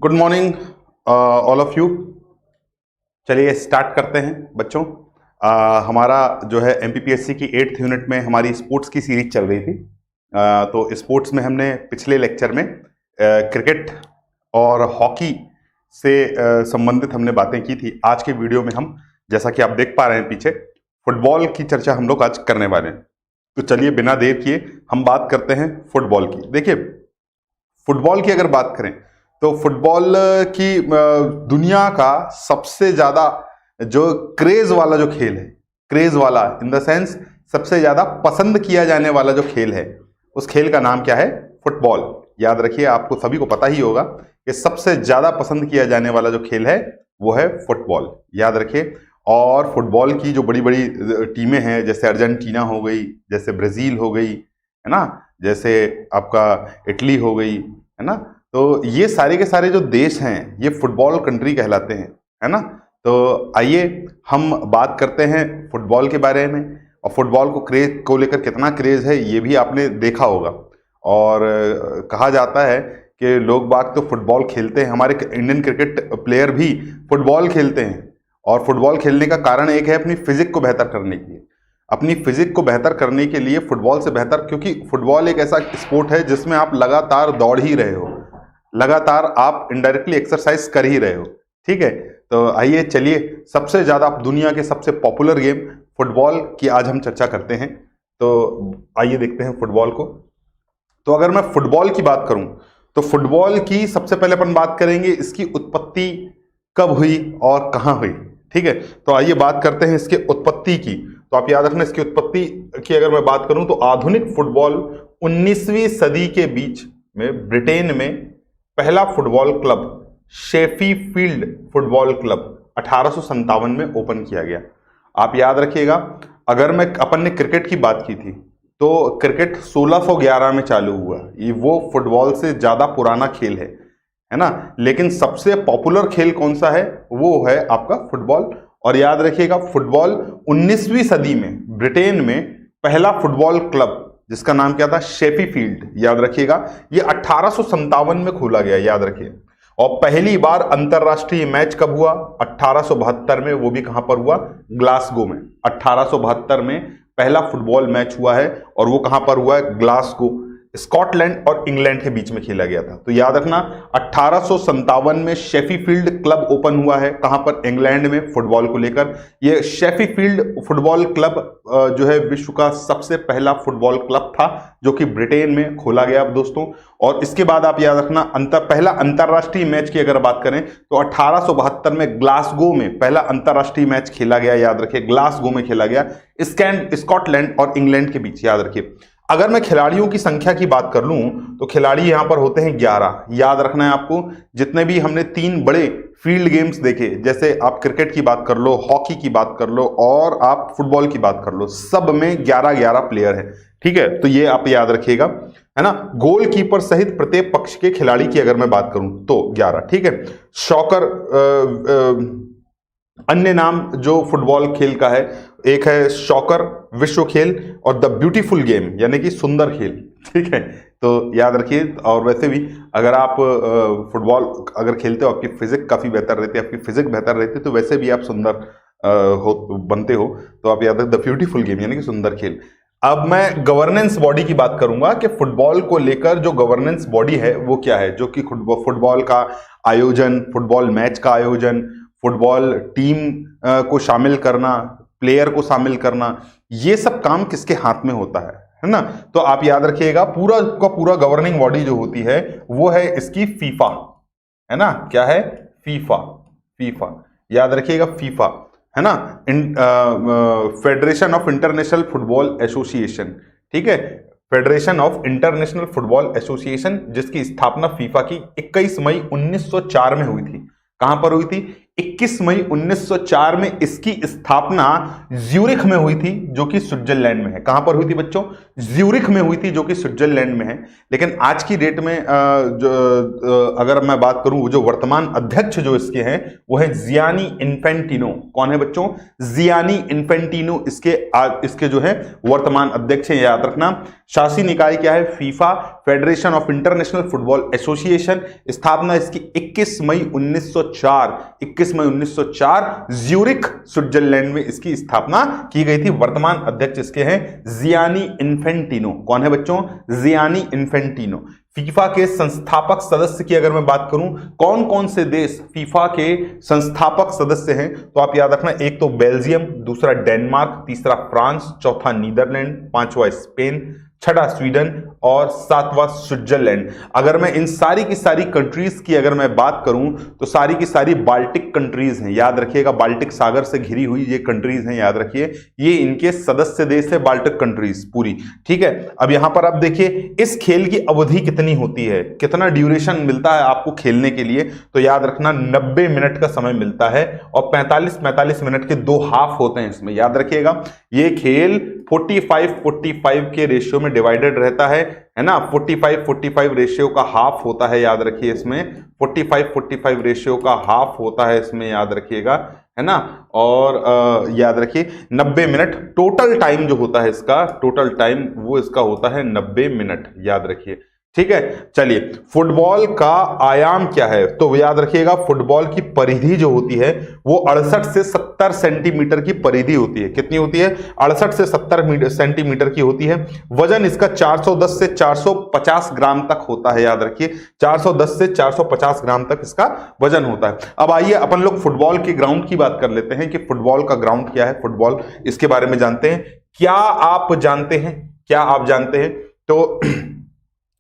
Good morning all of you. चलिए start करते हैं बच्चों। हमारा जो है एमपीपीएससी की 8th यूनिट में हमारी स्पोर्ट्स की सीरीज चल रही थी। तो स्पोर्ट्स में हमने पिछले लेक्चर में क्रिकेट और हॉकी से संबंधित हमने बातें की थी। आज के वीडियो में हम, जैसा कि आप देख पा रहे हैं पीछे, फुटबॉल की चर्चा हम लोग आज करने वाले हैं। तो चलिए बिना देर किए हम बात करते हैं फुटबॉल की। देखिए, फुटबॉल की अगर बात करें तो फुटबॉल की दुनिया का सबसे ज्यादा जो क्रेज वाला जो खेल है, क्रेज वाला इन द सेंस सबसे ज्यादा पसंद किया जाने वाला जो खेल है, उस खेल का नाम क्या है? फुटबॉल। याद रखिए, आपको सभी को पता ही होगा कि सबसे ज्यादा पसंद किया जाने वाला जो खेल है वो है फुटबॉल। याद रखिए। और फुटबॉल की जो बड़ी बड़ी टीमें हैं, जैसे अर्जेंटीना हो गई, जैसे ब्राजील हो गई, है ना, जैसे आपका इटली हो गई, है ना, तो ये सारे के सारे जो देश हैं ये फुटबॉल कंट्री कहलाते हैं, है ना। तो आइए हम बात करते हैं फुटबॉल के बारे में, और फुटबॉल को लेकर कितना क्रेज है ये भी आपने देखा होगा। और कहा जाता है कि लोग बाग तो फुटबॉल खेलते हैं, हमारे इंडियन क्रिकेट प्लेयर भी फुटबॉल खेलते हैं। और फुटबॉल खेलने का कारण एक है अपनी फिजिक को बेहतर करने के लिए। अपनी फिजिक को बेहतर करने के लिए फुटबॉल से बेहतर, क्योंकि फुटबॉल एक ऐसा स्पोर्ट है जिसमें आप लगातार दौड़ ही रहे हो, लगातार आप इनडायरेक्टली एक्सरसाइज कर ही रहे हो। ठीक है, तो आइए चलिए सबसे ज्यादा दुनिया के सबसे पॉपुलर गेम फुटबॉल की आज हम चर्चा करते हैं। तो आइए देखते हैं फुटबॉल को। तो अगर मैं फुटबॉल की बात करूं तो फुटबॉल की सबसे पहले अपन बात करेंगे इसकी उत्पत्ति कब हुई और कहां हुई। ठीक है, तो आइए बात करते हैं इसके उत्पत्ति की। तो आप याद रखना, इसकी उत्पत्ति की अगर मैं बात करूं तो आधुनिक फुटबॉल 19वीं सदी के बीच में ब्रिटेन में पहला football club Sheffield football club 1857 में ओपन किया गया। आप याद रखिएगा, अगर मैं अपन ने क्रिकेट की बात की थी तो क्रिकेट 1611 में चालू हुआ। ये वो फुटबॉल से ज्यादा पुराना खेल है ना। लेकिन सबसे पॉपुलर खेल कौन सा है? वो है आपका फुटबॉल। और याद रखिएगा, फुटबॉल 19वीं सदी में ब्रिटेन में पहला फुटबॉल क्लब जिसका नाम क्या था? शेफील्ड। याद रखिएगा, ये 1857 में खोला गया, याद रखिए। और पहली बार अंतरराष्ट्रीय मैच कब हुआ? 1872 में। वो भी कहां पर हुआ? ग्लासगो में। 1872 में पहला फुटबॉल मैच हुआ है, और वो कहां पर हुआ है? ग्लासगो, स्कॉटलैंड और इंग्लैंड के बीच में खेला गया था। तो याद रखना, 1857 में शेफील्ड क्लब ओपन हुआ है। कहां पर? इंग्लैंड में, फुटबॉल को लेकर। ये शेफील्ड फुटबॉल क्लब जो है विश्व का सबसे पहला फुटबॉल क्लब था जो कि ब्रिटेन में खोला गया दोस्तों। और इसके बाद आप याद रखना, पहला अंतरराष्ट्रीय मैच की अगर बात करें तो 1872 में ग्लासगो में पहला अंतरराष्ट्रीय मैच खेला गया। याद रखिए, ग्लासगो में खेला गया, स्कॉटलैंड और इंग्लैंड के बीच। याद रखिए। अगर मैं खिलाड़ियों की संख्या की बात कर लूं तो खिलाड़ी यहां पर होते हैं 11। याद रखना है आपको, जितने भी हमने 3 बड़े फील्ड गेम्स देखे, जैसे आप क्रिकेट की बात कर लो, हॉकी की बात कर लो और आप फुटबॉल की बात कर लो, सब में 11-11 प्लेयर है। ठीक है, तो ये आप याद रखिएगा, है ना। गोलकीपर सहित प्रत्येक पक्ष के खिलाड़ी की अगर मैं बात करूं तो 11। ठीक है। शॉकर अन्य नाम जो फुटबॉल खेल का है, एक है शॉकर विश्व खेल और द ब्यूटीफुल गेम यानी कि सुंदर खेल। ठीक है, तो याद रखिए। और वैसे भी अगर आप फुटबॉल अगर खेलते हो, आपकी फिजिक काफी बेहतर रहती है, आपकी फिजिक बेहतर रहती है, तो वैसे भी आप सुंदर बनते हो। तो आप याद रखें, द ब्यूटीफुल गेम यानी कि सुंदर खेल। अब मैं गवर्नेंस बॉडी की बात करूंगा कि फुटबॉल को लेकर जो गवर्नेंस बॉडी है वो क्या है, जो कि फुटबॉल का आयोजन, फुटबॉल मैच का आयोजन, फुटबॉल टीम को शामिल करना, प्लेयर को शामिल करना, ये सब काम किसके हाथ में होता है ना। तो आप याद रखिएगा, पूरा का पूरा गवर्निंग बॉडी जो होती है वो है इसकी फीफा, है ना। क्या है? फीफा। फीफा, याद रखिएगा, फीफा, है ना। Federation of international football association. ठीक है, federation of international football association, जिसकी स्थापना फीफा की 21 मई 1904 में हुई थी। कहां पर हुई थी? 21 मई 1904 में इसकी स्थापना ज्यूरिख में हुई थी, जो कि स्विट्जरलैंड में है। कहां पर हुई थी बच्चों? ज्यूरिख में हुई थी, जो कि स्विट्जरलैंड में है। लेकिन आज की डेट में अगर मैं बात करूं, जो वर्तमान अध्यक्ष जो इसके हैं वो है जियानी इन्फेंटिनो। कौन है बच्चों? जियानी इन्फेंटिनो इसके जो है वर्तमान अध्यक्ष है, याद रखना। शासी निकाय क्या है? FIFA, federation of international football association. स्थापना इसकी 21 मई 1904 ज्यूरिख स्विट्जरलैंड में इसकी स्थापना की गई थी। वर्तमान अध्यक्ष इसके हैं जियानी इन्फेंटिनो। कौन है बच्चों? Gianni Infantino. फीफा के संस्थापक सदस्य की अगर मैं बात करूं, कौन कौन से देश फीफा के संस्थापक सदस्य हैं, तो आप याद रखना, एक तो बेल्जियम, दूसरा डेनमार्क, तीसरा फ्रांस, चौथा नीदरलैंड, पांचवा स्पेन, छठा स्वीडन और सातवां स्विट्जरलैंड। अगर मैं इन सारी की सारी कंट्रीज की अगर मैं बात करूं तो सारी की सारी बाल्टिक कंट्रीज हैं, याद रखिएगा। बाल्टिक सागर से घिरी हुई ये कंट्रीज हैं, याद रखिए। ये इनके सदस्य देश है, बाल्टिक कंट्रीज पूरी, ठीक है। अब यहां पर आप देखिए इस खेल की अवधि कितनी होती है, कितना ड्यूरेशन मिलता है आपको खेलने के लिए, तो याद रखना 90 मिनट का समय मिलता है और 45 मिनट के 2 हाफ होते हैं इसमें, याद रखिएगा। ये खेल 45 के रेशियो में डिवाइडेड रहता है ना। 45 रेशियो का हाफ होता है, याद रखिए। इसमें 45 रेशियो का हाफ होता है इसमें, याद रखिएगा, है ना। और याद रखिए 90 मिनट टोटल टाइम जो होता है इसका, टोटल टाइम वो इसका होता है 90 मिनट, याद रखिए, ठीक है। चलिए, फुटबॉल का आयाम क्या है, तो याद रखिएगा फुटबॉल की परिधि जो होती है वो 68 से 70 सेंटीमीटर की परिधि होती है। कितनी होती है? 68 से 70 सेंटीमीटर की होती है। वजन इसका 410 से 450 ग्राम तक होता है, याद रखिए। 410 से 450 ग्राम तक इसका वजन होता है। अब आइए अपन लोग फुटबॉल के ग्राउंड की बात कर लेते हैं कि फुटबॉल का ग्राउंड क्या है, फुटबॉल, इसके बारे में जानते हैं। क्या आप जानते हैं? क्या आप जानते हैं? तो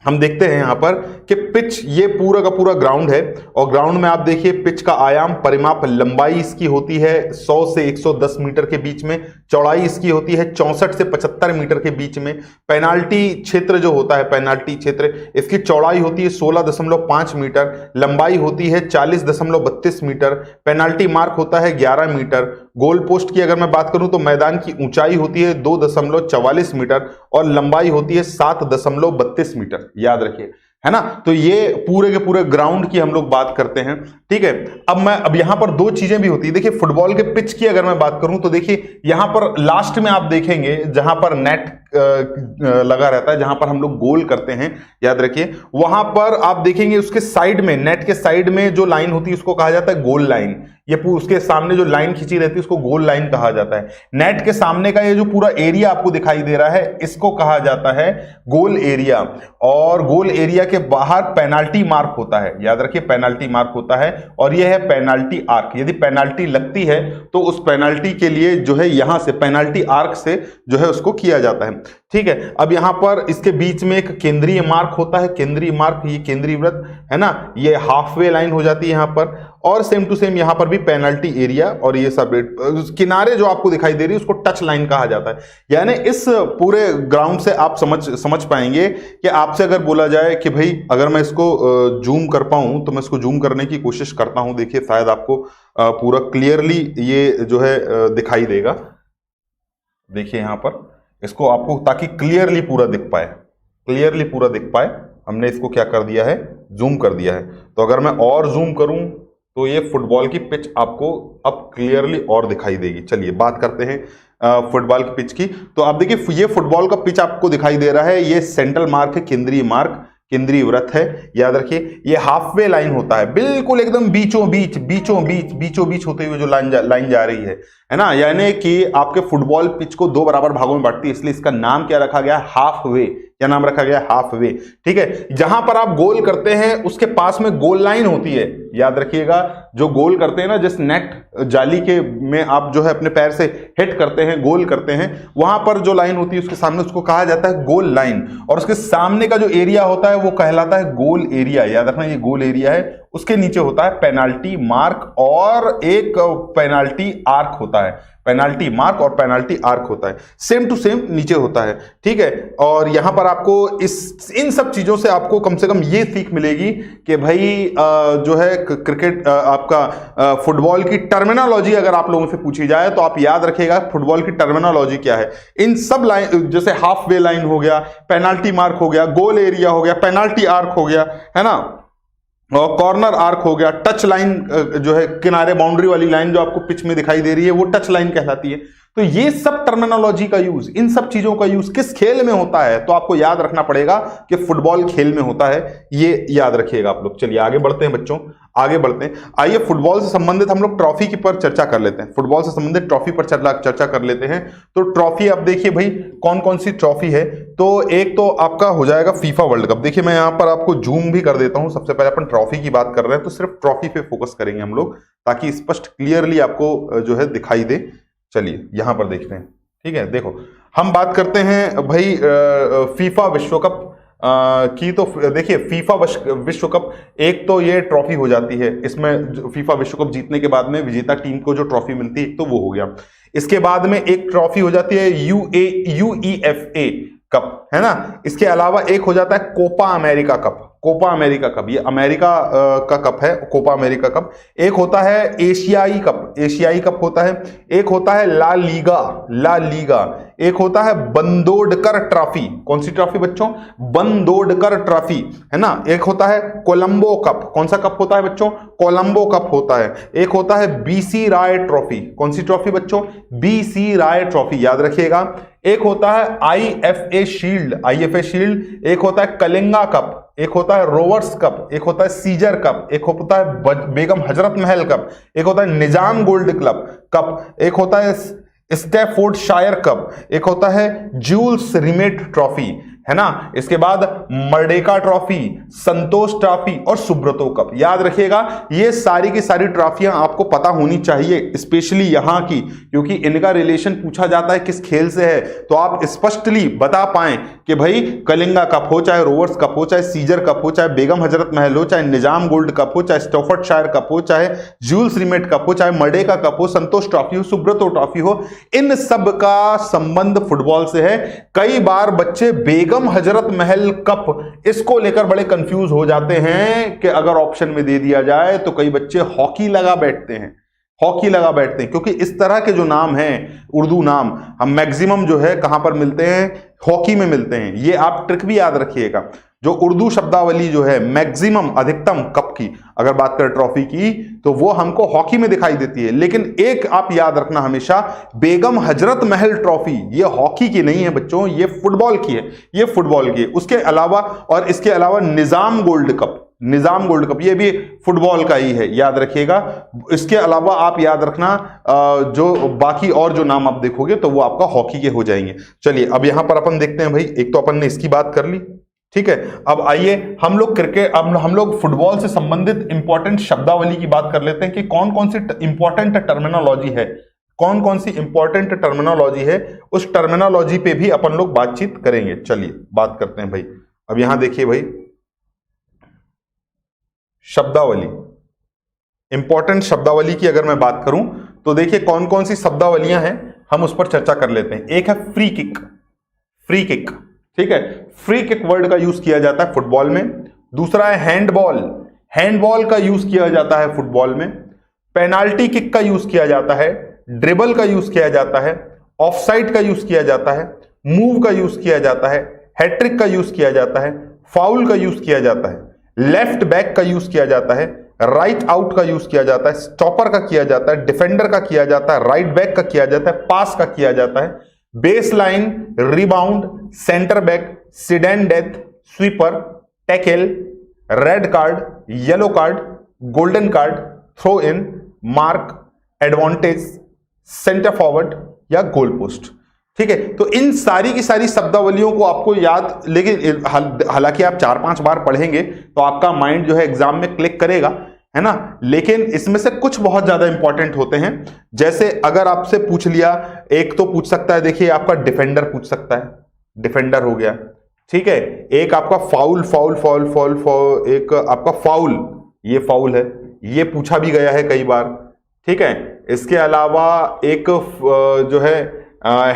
हम देखते हैं यहां पर कि पिच, ये पूरा का पूरा ग्राउंड है और ग्राउंड में आप देखिए पिच का आयाम, परिमाप, लंबाई इसकी होती है 100 से 110 मीटर के बीच में, चौड़ाई इसकी होती है 64 से 75 मीटर के बीच में। पेनाल्टी क्षेत्र जो होता है, पेनाल्टी क्षेत्र, इसकी चौड़ाई होती है 16.5 मीटर, लंबाई होती है 40.32 मीटर, पेनाल्टी मार्क होता है 11 मीटर। गोल पोस्ट की अगर मैं बात करूं तो मैदान की ऊंचाई होती है 2.44 मीटर और लंबाई होती है 7.32 मीटर, याद रखिए, है ना। तो ये पूरे के पूरे ग्राउंड की हम लोग बात करते हैं, ठीक है। अब यहां पर 2 चीजें भी होती है। देखिए फुटबॉल के पिच की अगर मैं बात करूं तो देखिए यहां पर लास्ट में आप देखेंगे जहां पर नेट लगा रहता है, जहां पर हम लोग गोल करते हैं, याद रखिए, वहां पर आप देखेंगे उसके साइड में, नेट के साइड में जो लाइन होती है उसको कहा जाता है गोल लाइन। ये उसके सामने जो लाइन खींची रहती है उसको गोल लाइन कहा जाता है। नेट के सामने का ये जो पूरा एरिया आपको दिखाई दे रहा है इसको कहा जाता है गोल एरिया। और गोल एरिया के बाहर पेनाल्टी मार्क होता है, याद रखिए, पेनाल्टी मार्क होता है। और यह है पेनाल्टी आर्क। यदि पेनाल्टी लगती है तो उस पेनाल्टी के लिए जो है यहां से पेनाल्टी आर्क से जो है उसको किया जाता है, ठीक है। अब यहां पर इसके बीच में एक केंद्रीय मार्क होता है, केंद्रीय मार्क, ये केंद्रीय वृत्त है ना, ये हाफ वे लाइन हो जाती है यहां पर। और सेम टू सेम यहां पर भी पेनाल्टी एरिया और ये सब किनारे जो आपको दिखाई दे रही है उसको टच लाइन कहा जाता है। यानी इस पूरे ग्राउंड से आप समझ पाएंगे कि आपसे अगर बोला जाए कि भाई अगर मैं इसको जूम कर पाऊं तो मैं इसको जूम करने की कोशिश करता हूं। देखिए शायद आपको पूरा क्लियरली ये जो है दिखाई देगा। देखिए यहां पर इसको आपको, ताकि क्लियरली पूरा दिख पाए, क्लियरली पूरा दिख पाए, हमने इसको क्या कर दिया है, जूम कर दिया है। तो अगर मैं और जूम करूं तो ये फुटबॉल की पिच आपको अब क्लियरली और दिखाई देगी। चलिए बात करते हैं फुटबॉल की पिच की। तो आप देखिए ये फुटबॉल का पिच आपको दिखाई दे रहा है, ये सेंट्रल मार्क है, केंद्रीय मार्क, केंद्रीय वृत्त है, याद रखिए। ये हाफ वे लाइन होता है, बिल्कुल एकदम बीचों बीच होते हुए जो लाइन जा रही है ना। यानी कि आपके फुटबॉल पिच को 2 बराबर भागों में बांटती है, इसलिए इसका नाम क्या रखा गया, हाफ वे। क्या नाम रखा गया, हाफ वे, ठीक है। जहां पर आप गोल करते हैं उसके पास में गोल लाइन होती है, याद रखिएगा। जो गोल करते हैं ना, जिस नेट जाली के में आप जो है अपने पैर से हिट करते हैं, गोल करते हैं, वहां पर जो लाइन होती है उसके सामने, उसको कहा जाता है गोल लाइन। और उसके सामने का जो एरिया होता है वो कहलाता है गोल एरिया, याद रखना, ये गोल एरिया है उसके नीचे होता है पेनाल्टी मार्क और एक पेनाल्टी आर्क होता है, पेनाल्टी मार्क और पेनाल्टी आर्क होता है, सेम टू सेम नीचे होता है, ठीक है। और यहां पर आपको इन सब चीजों से आपको कम से कम ये सीख मिलेगी कि भाई जो है क्रिकेट आपका फुटबॉल की टर्मिनोलॉजी अगर आप लोगों से पूछी जाए तो आप याद रखिएगा फुटबॉल की टर्मिनोलॉजी क्या है। इन सब लाइन, जैसे हाफ वे लाइन हो गया, पेनाल्टी मार्क हो गया, गोल एरिया हो गया, पेनाल्टी आर्क हो गया, है ना, और कॉर्नर आर्क हो गया, टच लाइन जो है किनारे बाउंड्री वाली लाइन जो आपको पिच में दिखाई दे रही है वो टच लाइन कहलाती है। तो ये सब टर्मिनोलॉजी का यूज, इन सब चीजों का यूज किस खेल में होता है तो आपको याद रखना पड़ेगा कि फुटबॉल खेल में होता है, ये याद रखिएगा आप लोग। चलिए आगे बढ़ते हैं बच्चों, आगे बढ़ते हैं। आइए फुटबॉल से संबंधित हम लोग ट्रॉफी की पर चर्चा कर लेते हैं, फुटबॉल से संबंधित ट्रॉफी पर चर्चा कर लेते हैं। तो ट्रॉफी आप देखिए भाई कौन कौन सी ट्रॉफी है। तो एक तो आपका हो जाएगा फीफा वर्ल्ड कप। देखिए मैं यहां पर आपको जूम भी कर देता हूं। सबसे पहले अपन ट्रॉफी की बात कर रहे हैं तो सिर्फ ट्रॉफी पे फोकस करेंगे हम लोग ताकि स्पष्ट क्लियरली आपको जो है दिखाई दे। चलिए यहां पर देखते हैं, ठीक है। देखो हम बात करते हैं भाई फीफा विश्व कप की। तो देखिए फीफा विश्व कप एक तो ये ट्रॉफी हो जाती है, इसमें फीफा विश्व कप जीतने के बाद में विजेता टीम को जो ट्रॉफी मिलती है तो वो हो गया। इसके बाद में एक ट्रॉफी हो जाती है यूईएफए कप, है ना। इसके अलावा एक हो जाता है Copa America cup, Copa America cup, ये अमेरिका का कप है, कोपा अमेरिका कप। एक होता है एशियाई कप, एशियाई कप होता है। एक होता है ला लीगा, ला लीगा। एक होता है बंदोडकर ट्रॉफी, कौन सी ट्रॉफी बच्चों, बंदोडकर ट्रॉफी, है ना। एक होता है कोलंबो कप, कौन सा कप होता है बच्चों, कोलंबो कप होता है। एक होता है बीसी राय ट्रॉफी, कौन सी ट्रॉफी बच्चों, बीसी राय ट्रॉफी, याद रखिएगा। एक होता है आईएफए शील्ड, आईएफए शील्ड। एक होता है कलिंगा कप, एक होता है रोवर्स कप, एक होता है सीजर कप, एक होता है बेगम हजरत महल कप, एक होता है निजाम गोल्ड क्लब कप, एक होता है स्टैफोर्ड शायर कप, एक होता है जूल्स रिमेट ट्रॉफी, है ना। इसके बाद मर्डेका ट्रॉफी, संतोष ट्रॉफी और सुब्रतो कप, याद रखिएगा। ये सारी की सारी ट्रॉफियां आपको पता होनी चाहिए, स्पेशली यहां की, क्योंकि इनका रिलेशन पूछा जाता है किस खेल से है तो आप स्पष्टली बता पाएं कि भाई कलिंगा कप हो, चाहे रोवर्स कप हो, चाहे सीजर कप हो, चाहे बेगम हजरत महल हो, चाहे निजाम गोल्ड कप हो, चाहे स्टैफोर्ड शायर कप हो, चाहे जूल्स रिमेट कप हो, चाहे मर्डेका कप हो, संतोष ट्रॉफी हो, सुब्रतो ट्रॉफी हो, इन सब का संबंध फुटबॉल से है। कई बार बच्चे बेगम हजरत महल कप इसको लेकर बड़े कंफ्यूज हो जाते हैं कि अगर ऑप्शन में दे दिया जाए तो कई बच्चे हॉकी लगा बैठते हैं, हॉकी लगा बैठते हैं, क्योंकि इस तरह के जो नाम हैं उर्दू नाम हम मैक्सिमम जो है कहां पर मिलते हैं, हॉकी में मिलते हैं। ये आप ट्रिक भी याद रखिएगा, जो उर्दू शब्दावली जो है मैक्सिमम अधिकतम कप की अगर बात करें ट्रॉफी की तो वो हमको हॉकी में दिखाई देती है। लेकिन एक आप याद रखना हमेशा, बेगम हजरत महल ट्रॉफी ये हॉकी की नहीं है बच्चों, ये फुटबॉल की है, ये फुटबॉल की है। उसके अलावा और इसके अलावा निजाम गोल्ड कप, निजाम गोल्ड कप ये भी फुटबॉल का ही है, याद रखिएगा। इसके अलावा आप याद रखना जो बाकी और जो नाम आप देखोगे तो वो आपका हॉकी के हो जाएंगे। चलिए अब यहां पर अपन देखते हैं भाई, एक तो अपन ने इसकी बात कर ली, ठीक है। अब आइए हम लोग क्रिकेट, अब हम लोग फुटबॉल से संबंधित इंपॉर्टेंट शब्दावली की बात कर लेते हैं कि कौन कौन सी इंपॉर्टेंट टर्मिनोलॉजी है, कौन कौन सी इंपॉर्टेंट टर्मिनोलॉजी है, उस टर्मिनोलॉजी पे भी अपन लोग बातचीत करेंगे। चलिए बात करते हैं भाई। अब यहां देखिए भाई शब्दावली, इंपॉर्टेंट शब्दावली की अगर मैं बात करूं तो देखिए कौन कौन सी शब्दावलियां हैं, हम उस पर चर्चा कर लेते हैं। एक है फ्री किक, फ्री किक, ठीक है, फ्री किक वर्ड का यूज किया जाता है फुटबॉल में। दूसरा है हैंडबॉल, हैंडबॉल का यूज किया जाता है फुटबॉल में। पेनाल्टी किक का यूज किया जाता है, ड्रिबल का यूज किया जाता है, ऑफसाइड का यूज किया जाता है, मूव का यूज किया जाता है, हैट्रिक का यूज किया जाता है, फाउल का यूज किया जाता है, लेफ्ट बैक का यूज किया जाता है, राइट आउट का यूज किया जाता है, स्टॉपर का किया जाता है, डिफेंडर का किया जाता है, राइट बैक का किया जाता है, पास का किया जाता है, base line, rebound, centre back, sudden death, sweeper, tackle, red card, yellow card, golden card, throw in, mark, advantage, centre forward या गोल पोस्ट, ठीक है। तो इन सारी की सारी शब्दावलियों को आपको याद, लेकिन हालांकि आप 4-5 बार पढ़ेंगे तो आपका माइंड जो है एग्जाम में क्लिक करेगा, है ना। लेकिन इसमें से कुछ बहुत ज्यादा इंपॉर्टेंट होते हैं। जैसे अगर आपसे पूछ लिया, एक तो पूछ सकता है, देखिए आपका डिफेंडर पूछ सकता है, डिफेंडर हो गया, ठीक है। एक आपका foul, foul foul foul foul, एक आपका फाउल, ये फाउल है, ये पूछा भी गया है कई बार। ठीक है, इसके अलावा एक जो है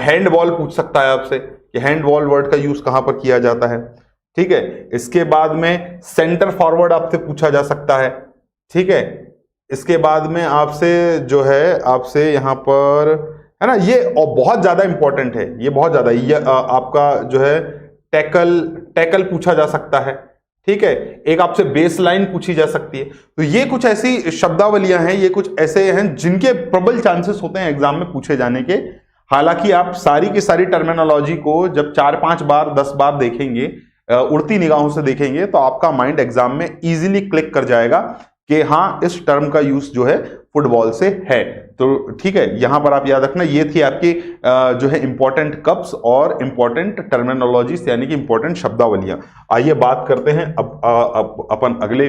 हैंडबॉल पूछ सकता है आपसे कि हैंडबॉल वर्ड का यूज कहां पर किया जाता है। ठीक है, इसके बाद में सेंटर फॉरवर्ड आपसे पूछा जा सकता है। ठीक है, इसके बाद में आपसे जो है आपसे यहां पर है ना, ये और बहुत ज्यादा इंपॉर्टेंट है, ये बहुत ज्यादा, ये आपका जो है टैकल पूछा जा सकता है। ठीक है, एक आपसे बेस लाइन पूछी जा सकती है। तो ये कुछ ऐसी शब्दावलियां हैं, ये कुछ ऐसे हैं जिनके प्रबल चांसेस होते हैं एग्जाम में पूछे जाने के। हालांकि आप सारी की सारी टर्मिनोलॉजी को जब 4-5 बार 10 बार देखेंगे, उड़ती निगाहों से देखेंगे, तो आपका माइंड एग्जाम में इजीली क्लिक कर जाएगा कि हाँ इस टर्म का यूज जो है फुटबॉल से है। तो ठीक है, यहां पर आप याद रखना, ये थी आपकी जो है इंपॉर्टेंट कप्स और इंपॉर्टेंट टर्मिनोलॉजीज यानी कि इंपॉर्टेंट शब्दावलियां। आइए बात करते हैं अब अपन अगले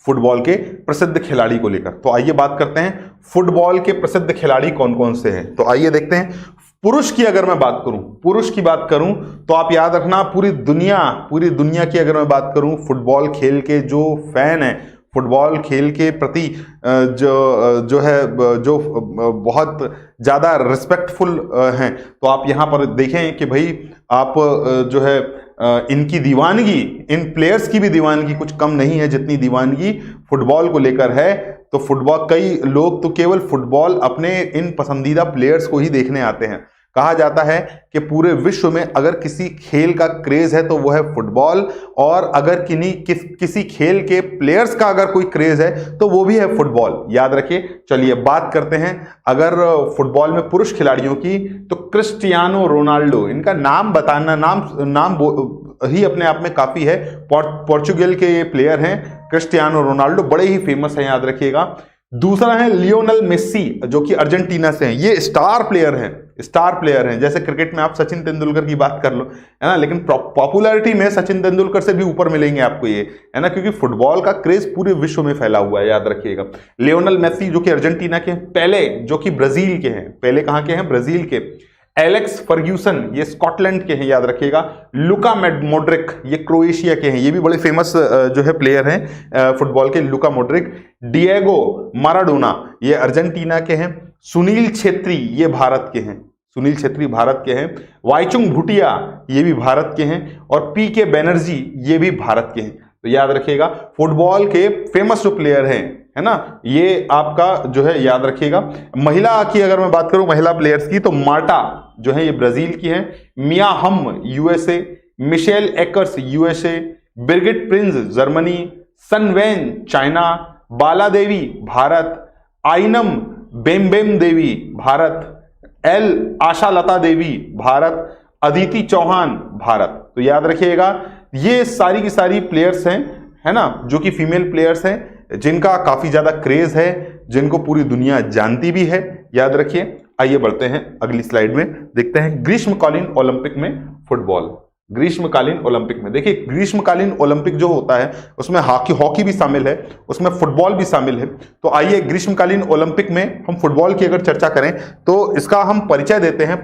फुटबॉल के प्रसिद्ध खिलाड़ी को लेकर। तो आइए बात करते हैं फुटबॉल के प्रसिद्ध खिलाड़ी कौन कौन से हैं। तो आइए देखते हैं। पुरुष की अगर मैं बात करूं, पुरुष की बात करूं तो आप याद रखना पूरी दुनिया की अगर मैं बात करूं, फुटबॉल खेल के जो फैन है, फुटबॉल खेल के प्रति जो बहुत ज़्यादा रिस्पेक्टफुल हैं, तो आप यहाँ पर देखें कि भाई आप जो है इनकी दीवानगी, इन प्लेयर्स की भी दीवानगी कुछ कम नहीं है जितनी दीवानगी फुटबॉल को लेकर है। तो फुटबॉल, कई लोग तो केवल फुटबॉल अपने इन पसंदीदा प्लेयर्स को ही देखने आते हैं। कहा जाता है कि पूरे विश्व में अगर किसी खेल का क्रेज है तो वो है फुटबॉल, और अगर किसी खेल के प्लेयर्स का अगर कोई क्रेज है तो वो भी है फुटबॉल। याद रखिए। चलिए बात करते हैं अगर फुटबॉल में पुरुष खिलाड़ियों की, तो क्रिस्टियानो रोनाल्डो, इनका नाम बताना, नाम ही अपने आप में काफी है। पोर्चुगल के ये प्लेयर हैं क्रिस्टियानो रोनाल्डो, बड़े ही फेमस हैं, याद रखिएगा। दूसरा है लियोनेल मेसी जो कि अर्जेंटीना से हैं। ये स्टार प्लेयर हैं। जैसे क्रिकेट में आप सचिन तेंदुलकर की बात कर लो, है ना, लेकिन पॉपुलैरिटी में सचिन तेंदुलकर से भी ऊपर मिलेंगे आपको ये, है ना, क्योंकि फुटबॉल का क्रेज पूरे विश्व में फैला हुआ है, याद रखिएगा। लियोनेल मेसी जो कि अर्जेंटीना के, पहले जो कि ब्राजील के हैं, पहले कहां के हैं, ब्राजील के। एलेक्स फर्ग्यूसन ये स्कॉटलैंड के हैं, याद रखिएगा। लुका मोड्रिक ये क्रोएशिया के हैं, ये भी बड़े फेमस जो है प्लेयर हैं फुटबॉल के, लुका मोड्रिक। डिएगो माराडोना ये अर्जेंटीना के हैं। सुनील छेत्री ये भारत के हैं। वाईचुंग भूटिया ये भी भारत के हैं, और पीके बैनर्जी ये भी भारत के हैं। तो याद रखिएगा फुटबॉल के फेमस जो प्लेयर हैं, है ना, ये आपका जो है याद रखिएगा। महिला की अगर मैं बात करूं, महिला प्लेयर्स की, तो मार्टा जो है ये ब्राजील की हैं। Mia Hamm USA, Michelle Akers USA, Birgit Prinz Germany, Sun Wen China, Bala Devi Bharat, Oinam Bembem Devi Bharat, L Asha Lata Devi Bharat, Aditi Chauhan Bharat. तो याद रखिएगा ये सारी की सारी प्लेयर्स हैं, है ना, जो कि फीमेल प्लेयर्स हैं, जिनका काफी ज्यादा क्रेज है, जिनको पूरी दुनिया जानती भी है, याद रखिए। आइए बढ़ते हैं अगली स्लाइड में, देखते हैं ग्रीष्मकालीन ओलंपिक में फुटबॉल। ग्रीष्मकालीन ओलंपिक में देखिए, ग्रीष्मकालीन ओलंपिक जो होता है उसमें हॉकी भी शामिल है, उसमें फुटबॉल भी शामिल है। तो आइए ग्रीष्मकालीन ओलंपिक में हम फुटबॉल की अगर चर्चा करें तो इसका हम परिचय देते हैं।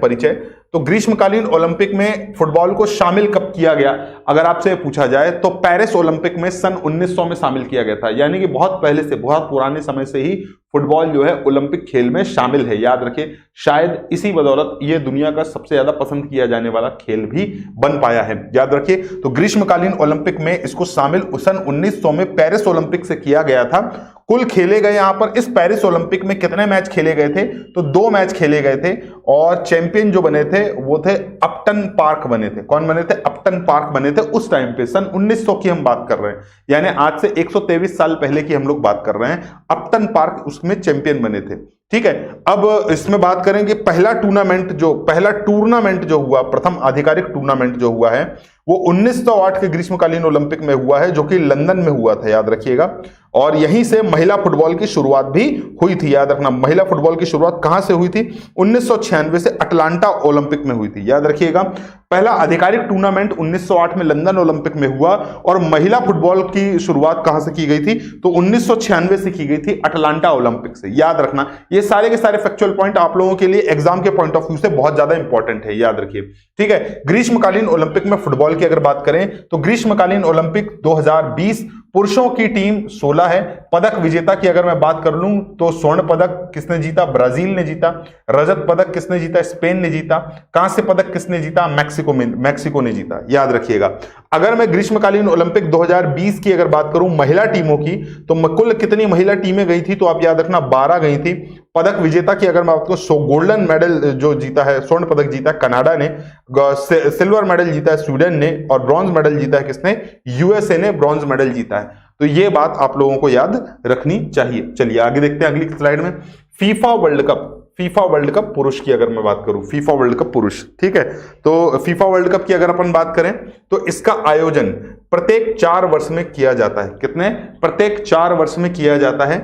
तो ग्रीष्मकालीन ओलंपिक में फुटबॉल को शामिल कब किया गया, अगर आपसे पूछा जाए तो पेरिस ओलंपिक में सन 1900 में शामिल किया गया था। यानी कि बहुत पहले से, बहुत पुराने समय से ही फुटबॉल जो है ओलंपिक खेल में शामिल है, याद रखिए। शायद इसी बदौलत ये दुनिया का सबसे ज्यादा पसंद किया जाने वाला खेल भी बन पाया है, याद रखिए। तो ग्रीष्मकालीन ओलंपिक में इसको शामिल सन 1900 में पेरिस ओलंपिक से किया गया था। कुल खेले गए यहां पर इस पेरिस ओलंपिक में कितने मैच खेले गए थे, तो 2 मैच खेले गए थे, और चैंपियन जो बने थे वो थे अपटन पार्क बने थे। कौन बने थे, अपटन पार्क बने थे उस टाइम पे, सन 1900 की हम बात कर रहे हैं, यानी आज से 123 साल पहले की हम लोग बात कर रहे हैं। अपटन पार्क उसमें चैंपियन बने थे, ठीक है। अब इसमें बात करेंगे पहला टूर्नामेंट जो हुआ, प्रथम आधिकारिक टूर्नामेंट जो हुआ है वो 1908 के ग्रीष्मकालीन ओलंपिक में हुआ है, जो कि लंदन में हुआ था, याद रखिएगा। और यहीं से महिला फुटबॉल की शुरुआत भी हुई थी, याद रखना। महिला फुटबॉल की शुरुआत कहां से हुई थी, 1996 से अटलांटा ओलंपिक में हुई थी, याद रखिएगा। पहला आधिकारिक टूर्नामेंट 1908 में लंदन ओलंपिक में हुआ, और महिला फुटबॉल की शुरुआत कहां से की गई थी, तो 1996 से की गई थी अटलांटा ओलंपिक से, याद रखना। ये सारे के सारे फैक्चुअल पॉइंट आप लोगों के लिए एग्जाम के पॉइंट ऑफ व्यू से बहुत ज्यादा इंपॉर्टेंट है, याद रखिए, ठीक है। ग्रीष्मकालीन ओलंपिक में फुटबॉल की अगर बात करें तो ग्रीष्मकालीन ओलंपिक 2020 पुरुषों की टीम 16 है। पदक विजेता की अगर मैं बात कर लूं तो स्वर्ण पदक किसने जीता? ब्राजील ने जीता। रजत पदक किसने जीता? स्पेन ने जीता। कांस्य पदक किसने जीता? मैक्सिको ने जीता, याद रखिएगा। अगर मैं ग्रीष्मकालीन ओलंपिक 2020 की अगर बात करूं महिला टीमों की, तो कुल कितनी महिला टीमें गई थी? तो आप याद रखना 12 गई थी। पदक विजेता की अगर मैं बात करूं, गोल्डन मेडल जो जीता है, स्वर्ण पदक जीता है कनाडा ने, सिल्वर मेडल जीता है स्वीडन ने, और ब्रॉन्ज मेडल जीता है किसने? यूएसए ने ब्रॉन्ज मेडल जीता है। तो ये बात आप लोगों को याद रखनी चाहिए। चलिए आगे देखते हैं अगली स्लाइड में। फीफा वर्ल्ड कप पुरुष की अगर मैं बात करूं, फीफा वर्ल्ड कप पुरुष, ठीक है। तो फीफा वर्ल्ड कप की अगर अपन बात करें तो इसका आयोजन प्रत्येक 4 वर्ष में किया जाता है। कितने? प्रत्येक 4 वर्ष में किया जाता है।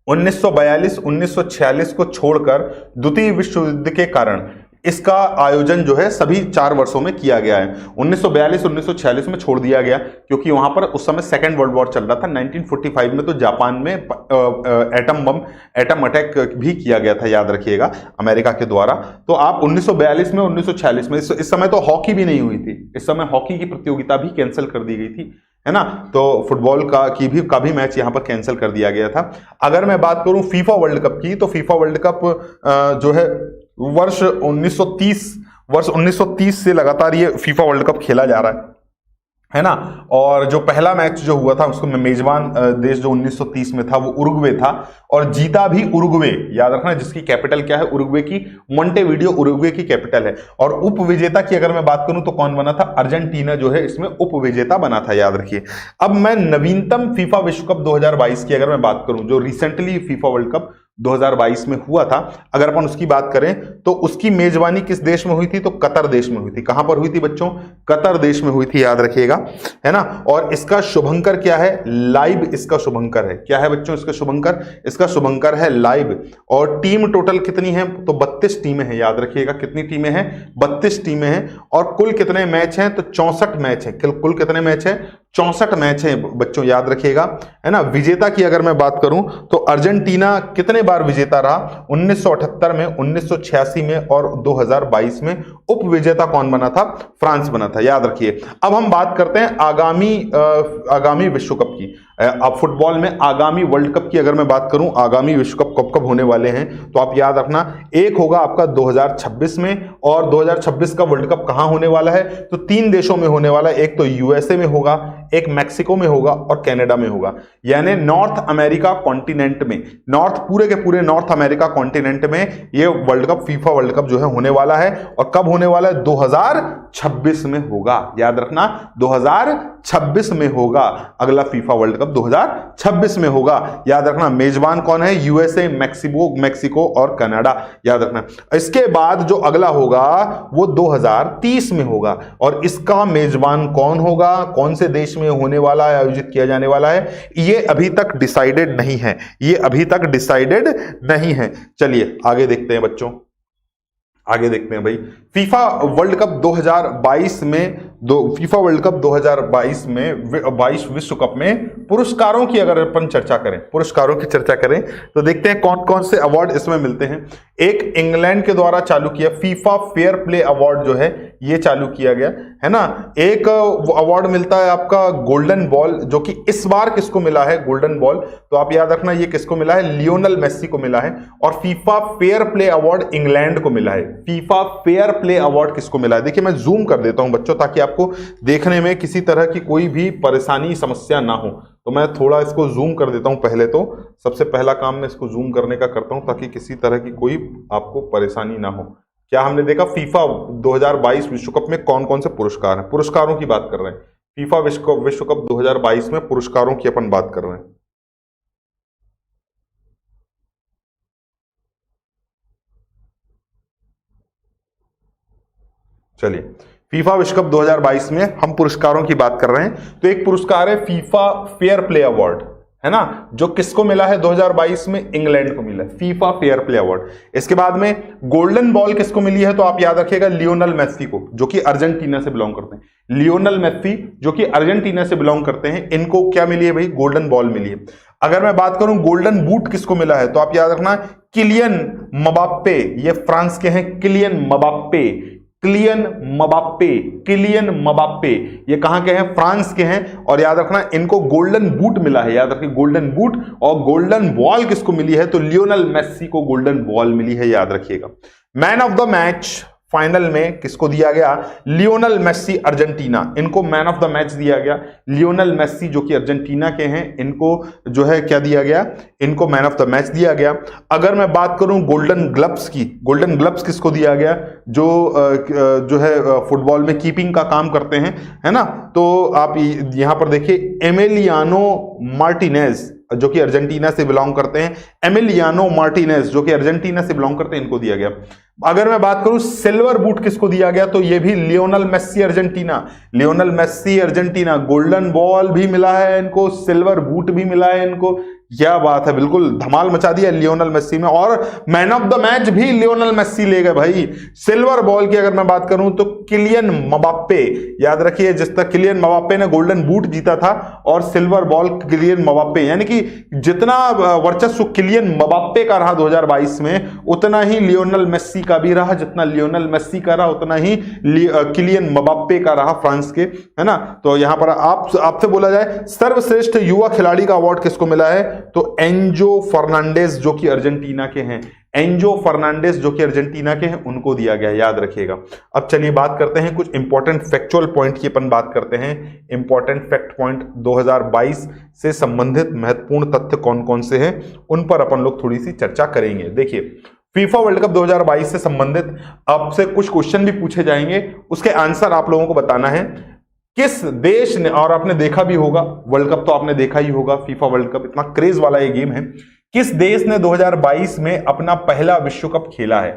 1942 1946 को छोड़कर द्वितीय विश्व युद्ध के कारण इसका आयोजन जो है सभी 4 वर्षों में किया गया है। 1942 1946 में छोड़ दिया गया क्योंकि वहां पर उस समय सेकेंड वर्ल्ड वॉर चल रहा था। 1945 में तो जापान में एटम अटैक भी किया गया था, याद रखिएगा, अमेरिका के द्वारा। तो आप 1942 में 1946 में, इस समय तो हॉकी भी नहीं हुई थी, इस समय हॉकी की प्रतियोगिता भी कैंसिल कर दी गई थी, है ना। तो फुटबॉल का भी मैच यहां पर कैंसिल कर दिया गया था। अगर मैं बात करूं फीफा वर्ल्ड कप की, तो फीफा वर्ल्ड कप जो है वर्ष 1930 से लगातार ये फीफा वर्ल्ड कप खेला जा रहा है ना। और जो पहला मैच जो हुआ था उसको मेजबान देश जो 1930 में था वो उरुग्वे था, और जीता भी उरुग्वे, याद रखना, जिसकी कैपिटल क्या है? उरुग्वे की मोंटेविडियो उरुग्वे की कैपिटल है। और उप विजेता की अगर मैं बात करूं तो कौन बना था? अर्जेंटीना जो है इसमें उप विजेता बना था, याद रखिए। अब मैं नवीनतम फीफा विश्व कप 2022 की अगर मैं बात करूं, जो रिसेंटली फीफा वर्ल्ड कप 2022 में हुआ था, अगर अपन उसकी बात करें तो उसकी मेजबानी किस देश में हुई थी? तो कतर देश में हुई थी। कहां पर हुई थी बच्चों? कतर देश में हुई थी, याद रखिएगा, है ना। और इसका शुभंकर क्या है? लाइव इसका शुभंकर है। क्या है बच्चों इसका शुभंकर? इसका शुभंकर है लाइव। और टीम टोटल कितनी है? तो 32 टीमें हैं, याद रखिएगा। कितनी टीमें हैं? 32 टीमें हैं। और कुल कितने मैच हैं? तो 64 मैच हैं। कुल कितने मैच हैं? 64 मैच हैं बच्चों, याद रखिएगा, है ना। विजेता की अगर मैं बात करूं तो अर्जेंटीना कितने बार विजेता रहा? 1978 में, 1986 में और 2022 में। उप विजेता कौन बना था? फ्रांस बना था, याद रखिए। अब हम बात करते हैं आगामी विश्व कप की। अब फुटबॉल में आगामी वर्ल्ड कप की अगर मैं बात करूं, आगामी विश्व कप कब कब होने वाले हैं, तो आप याद रखना, एक होगा आपका 2026 में, और 2026 का वर्ल्ड कप कहां होने वाला है? तो 3 देशों में होने वाला है। एक तो यूएसए में होगा, एक मैक्सिको में होगा और कनाडा में होगा। यानी नॉर्थ अमेरिका कॉन्टिनेंट में, पूरे के पूरे नॉर्थ अमेरिका कॉन्टिनेंट में ये world cup, FIFA world cup जो है होने वाला है। और कब होने वाला है? 2026 में होगा, याद रखना, 2026 में होगा। अगला फीफा वर्ल्ड कप 2026 में होगा, याद रखना। मेजबान कौन है? यूएसए, मैक्सिको और कनाडा, याद रखना। इसके बाद जो अगला होगा वो 2030 में होगा। और इसका मेजबान कौन होगा? कौन से देश में होने वाला है, आयोजित किया जाने वाला है? ये अभी तक डिसाइडेड नहीं है, ये अभी तक डिसाइडेड नहीं है। चलिए आगे देखते हैं बच्चों, आगे देखते हैं भाई। फीफा वर्ल्ड कप 2022 में, फीफा वर्ल्ड कप 2022 में, 22 विश्व कप में पुरस्कारों की अगर अपन चर्चा करें, पुरस्कारों की चर्चा करें तो देखते हैं कौन कौन से अवार्ड इसमें मिलते हैं। एक इंग्लैंड के द्वारा चालू किया फीफा फेयर प्ले अवार्ड जो है ये चालू किया गया, है ना। एक अवार्ड मिलता है आपका गोल्डन बॉल, जो कि इस बार किसको मिला है? गोल्डन बॉल, तो आप याद रखना ये किसको मिला है? लियोनल मेसी को मिला है। और FIFA fair play award England को मिला है। फीफा फेयर प्ले अवार्ड किसको मिला है? देखिए मैं जूम कर देता हूं बच्चों, ताकि आपको देखने में किसी तरह की कोई भी परेशानी, समस्या ना हो। तो मैं थोड़ा इसको जूम कर देता हूं। पहले तो सबसे पहला काम मैं इसको जूम करने का करता हूं, ताकि किसी तरह की कोई आपको परेशानी ना हो। क्या हमने देखा फीफा 2022 विश्व कप में कौन कौन से पुरस्कार हैं? पुरस्कारों की बात कर रहे हैं। फीफा विश्व कप 2022 में पुरस्कारों की अपन बात कर रहे हैं। चलिए, फीफा विश्व कप 2022 में हम पुरस्कारों की बात कर रहे हैं। तो एक पुरस्कार है फीफा फेयर प्ले अवार्ड, है ना, जो किसको मिला है? 2022 में इंग्लैंड को मिला है, फीफा फेयर प्ले अवार्ड। इसके बाद में गोल्डन बॉल किसको मिली है? तो आप याद रखिएगा लियोनल मेसी को, जो कि अर्जेंटीना से बिलोंग करते हैं। लियोनल मेसी जो कि अर्जेंटीना से बिलोंग करते हैं, इनको क्या मिली है भाई? गोल्डन बॉल मिली है। अगर मैं बात करूं गोल्डन बूट किसको मिला है, तो आप याद रखना किलियन मबाप्पे, ये फ्रांस के हैं, किलियन मबाप्पे, किलियन मबाप्पे। किलियन मबाप्पे ये कहां के हैं? फ्रांस के हैं। और याद रखना इनको गोल्डन बूट मिला है, याद रखिए गोल्डन बूट। और गोल्डन बॉल किसको मिली है? तो लियोनेल मेसी को गोल्डन बॉल मिली है, याद रखिएगा। Man of the match final में किसको दिया गया? लियोनेल मेसी अर्जेंटीना, इनको मैन ऑफ द मैच दिया गया। लियोनेल मेसी जो कि अर्जेंटीना के हैं, इनको जो है क्या दिया गया? इनको मैन ऑफ द मैच दिया गया। अगर मैं बात करूं गोल्डन ग्लव्स की, गोल्डन ग्लव्स किसको दिया गया? जो है फुटबॉल में कीपिंग का काम करते हैं, है ना। तो आप यहां पर देखिए एमिलियानो मार्टिनेज जो कि अर्जेंटीना से बिलोंग करते हैं, एमिलियानो मार्टिनेज जो कि अर्जेंटीना से बिलोंग करते हैं, इनको दिया गया। अगर मैं बात करूं सिल्वर बूट किसको दिया गया, तो ये भी Lionel Messi Argentina. Lionel Messi Argentina, golden ball भी मिला है इनको, सिल्वर बूट भी मिला है इनको। क्या बात है, बिल्कुल धमाल मचा दिया लियोनेल मेसी में। और मैन ऑफ द मैच भी लियोनेल मेसी ले गए भाई। सिल्वर बॉल की अगर मैं बात करूं तो किलियन मबाप्पे, याद रखिए जिस तक किलियन मबाप्पे ने गोल्डन बूट जीता था और सिल्वर बॉल किलियन मबाप्पे, यानी कि जितना वर्चस्व किलियन मबाप्पे का रहा 2022 में, उतना ही लियोनेल मेसी का भी रहा। जितना लियोनेल मेसी का रहा उतना ही किलियन मबाप्पे का रहा फ्रांस के, है ना। तो यहां पर आपसे बोला जाए सर्वश्रेष्ठ युवा खिलाड़ी का अवार्ड किसको मिला है, तो एंजो फर्नांडेज जो कि अर्जेंटीना के हैं। एंजो फर्नांडेज जो कि अर्जेंटीना के हैं, उनको दिया गया, याद रखिएगा। अब चलिए बात करते हैं कुछ इंपॉर्टेंट फैक्चुअल पॉइंट की अपन बात करते हैं। इंपॉर्टेंट फैक्ट पॉइंट 2022 से संबंधित महत्वपूर्ण तथ्य कौन कौन से हैं, उन पर अपन लोग थोड़ी सी चर्चा करेंगे। देखिए फीफा वर्ल्ड कप 2022 से संबंधित आपसे कुछ क्वेश्चन भी पूछे जाएंगे, उसके आंसर आप लोगों को बताना है। किस देश ने, और आपने देखा भी होगा वर्ल्ड कप, तो आपने देखा ही होगा फीफा वर्ल्ड कप, इतना क्रेज वाला ये गेम है। किस देश ने 2022 में अपना पहला विश्व कप खेला है?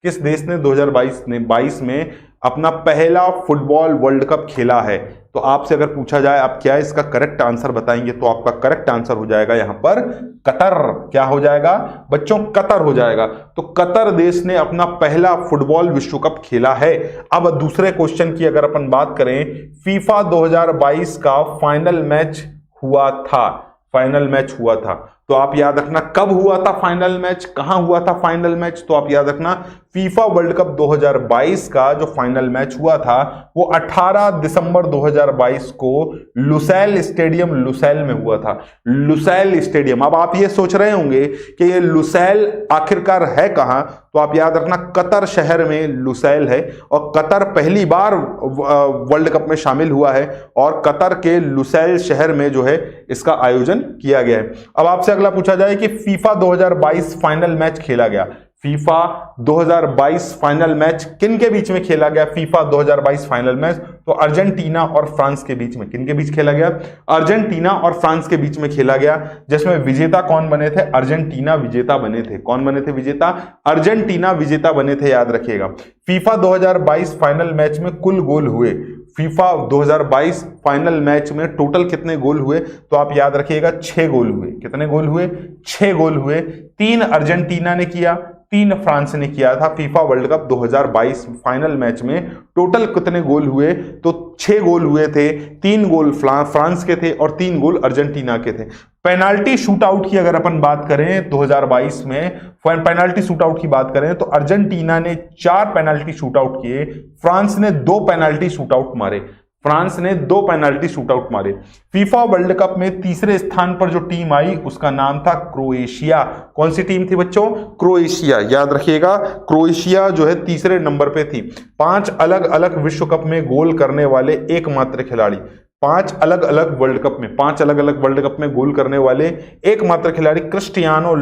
किस देश ने 2022 में अपना पहला फुटबॉल वर्ल्ड कप खेला है? तो आपसे अगर पूछा जाए आप क्या इसका करेक्ट आंसर बताएंगे, तो आपका करेक्ट आंसर हो जाएगा यहां पर कतर। क्या हो जाएगा बच्चों? कतर हो जाएगा। तो कतर देश ने अपना पहला फुटबॉल विश्व कप खेला है। अब दूसरे क्वेश्चन की अगर अपन बात करें, फीफा 2022 का फाइनल मैच हुआ था, फाइनल मैच हुआ था, तो आप याद रखना कब हुआ था फाइनल मैच, कहां हुआ था फाइनल मैच, तो आप याद रखना फीफा वर्ल्ड कप 2022 का जो फाइनल मैच हुआ था वो 18 दिसंबर 2022 को लुसैल स्टेडियम, लुसैल में हुआ था। Lusail stadium. अब आप ये सोच रहे होंगे कि ये लुसैल आखिरकार है कहां, तो आप याद रखना कतर शहर में लुसैल है। और कतर पहली बार वर्ल्ड कप में शामिल हुआ है और कतर के लुसैल शहर में जो है इसका आयोजन किया गया है। अब आपसे अगला पूछा जाए कि फीफा 2022 फाइनल मैच खेला गया, फीफा 2022 फाइनल मैच किन के बीच में खेला गया? फीफा 2022 फाइनल मैच तो अर्जेंटीना और फ्रांस के बीच में। किन के बीच खेला गया? अर्जेंटीना और फ्रांस के बीच में खेला गया, जिसमें विजेता कौन बने थे? अर्जेंटीना विजेता बने थे। कौन बने थे विजेता? अर्जेंटीना विजेता बने थे, याद रखिएगा। फीफा 2022 फाइनल मैच में कुल गोल हुए, फीफा 2022 फाइनल मैच में टोटल कितने गोल हुए? तो आप याद रखिएगा 6 गोल हुए। कितने गोल हुए? 6 गोल हुए। 3 अर्जेंटीना ने किया, 3 फ्रांस ने किया था। FIFA world cup 2022 final match में टोटल कितने गोल हुए? तो 6 गोल हुए थे। 3 गोल फ्रांस के थे और 3 गोल अर्जेंटीना के थे। पेनाल्टी शूट आउट की अगर अपन बात करें 2022 में, पेनाल्टी शूट आउट की बात करें तो अर्जेंटीना ने 4 पेनाल्टी शूट आउट किए, फ्रांस ने 2 पेनाल्टी शूट आउट मारे। फ्रांस ने 2 पेनाल्टी शूट आउट मारे। फीफा वर्ल्ड कप में तीसरे स्थान पर जो टीम आई उसका नाम था क्रोएशिया। कौन सी टीम थी बच्चों? क्रोएशिया। याद रखिएगा क्रोएशिया जो है तीसरे नंबर पे थी। 5 अलग अलग विश्व कप में गोल करने वाले एकमात्र खिलाड़ी, 5 अलग अलग वर्ल्ड कप में, 5 अलग अलग वर्ल्ड कप में गोल करने वाले एकमात्र खिलाड़ी क्रिस्टियानो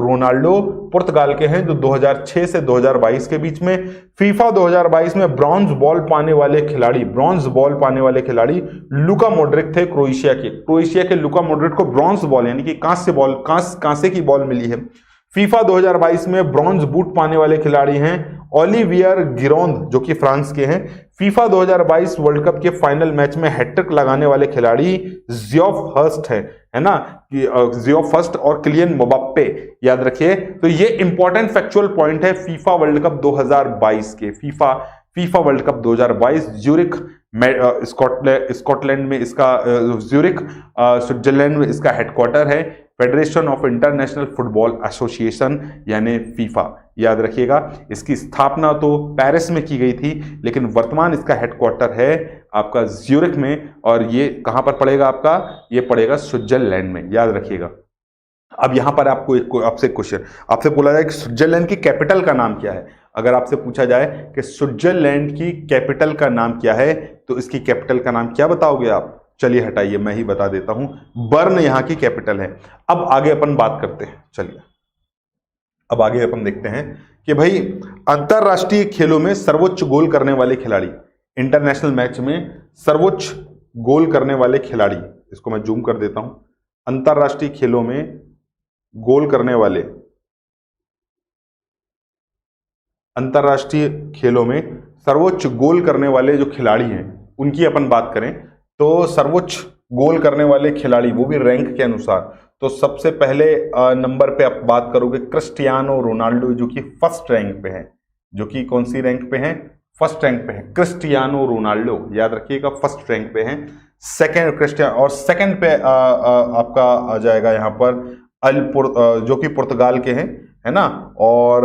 रोनाल्डो पुर्तगाल के हैं, जो 2006 से 2022 के बीच में फीफा 2022 में ब्रॉन्ज बॉल पाने वाले खिलाड़ी, ब्रॉन्ज बॉल पाने वाले खिलाड़ी लुका मॉड्रिक थे क्रोएशिया के। क्रोएशिया के लुका मॉड्रिक को ब्रॉन्ज बॉल यानी कि कांसे की बॉल मिली है। फीफा 2022 में ब्रॉन्ज बूट पाने वाले खिलाड़ी हैं ओलिवियर गिरोंद जो कि फ्रांस के हैं। फीफा 2022 वर्ल्ड कप के फाइनल मैच में हैट्रिक लगाने वाले खिलाड़ी जियोफ हर्स्ट है ना, जियोफ हर्स्ट और किलियन मबाप्पे, याद रखिए। तो ये इंपॉर्टेंट फैक्चुअल पॉइंट है फीफा वर्ल्ड कप 2022 के। FIFA world cup 2022 Zurich Scotland में इसका, ज्यूरिख स्विट्जरलैंड में इसका हेडक्वार्टर है। Federation of international football association यानी फीफा, याद रखिएगा। इसकी स्थापना तो पेरिस में की गई थी, लेकिन वर्तमान इसका हेडक्वार्टर है आपका ज्यूरिख में, और ये कहां पर पड़ेगा आपका, ये पड़ेगा स्विट्जरलैंड में, याद रखिएगा। अब यहां पर आपको आपसे क्वेश्चन, आपसे बोला जाए कि स्विट्जरलैंड की कैपिटल का नाम क्या है। अगर आपसे पूछा जाए कि स्विट्जरलैंड की कैपिटल का नाम क्या है, तो इसकी कैपिटल का नाम क्या बताओगे आप? चलिए हटाइए, मैं ही बता देता हूं, बर्न यहां की कैपिटल है। अब आगे अपन बात करते हैं, चलिए अब आगे अपन देखते हैं कि भाई अंतरराष्ट्रीय खेलों में सर्वोच्च गोल करने वाले खिलाड़ी, इंटरनेशनल मैच में सर्वोच्च गोल करने वाले खिलाड़ी, इसको मैं जूम कर देता हूं, अंतरराष्ट्रीय खेलों में गोल करने वाले, अंतरराष्ट्रीय खेलों में सर्वोच्च गोल करने वाले जो खिलाड़ी हैं उनकी अपन बात करें तो सर्वोच्च गोल करने वाले खिलाड़ी, वो भी रैंक के अनुसार, तो सबसे पहले नंबर पे आप बात करोगे क्रिस्टियानो रोनाल्डो, जो कि फर्स्ट रैंक पे है। जो कि कौन सी रैंक पे है? फर्स्ट रैंक पे है क्रिस्टियानो रोनाल्डो, याद रखिएगा, फर्स्ट रैंक पे है। सेकंड क्रिस्टियानो, और सेकंड पे आपका आ जाएगा यहाँ पर जो कि पुर्तगाल के हैं, है ना। और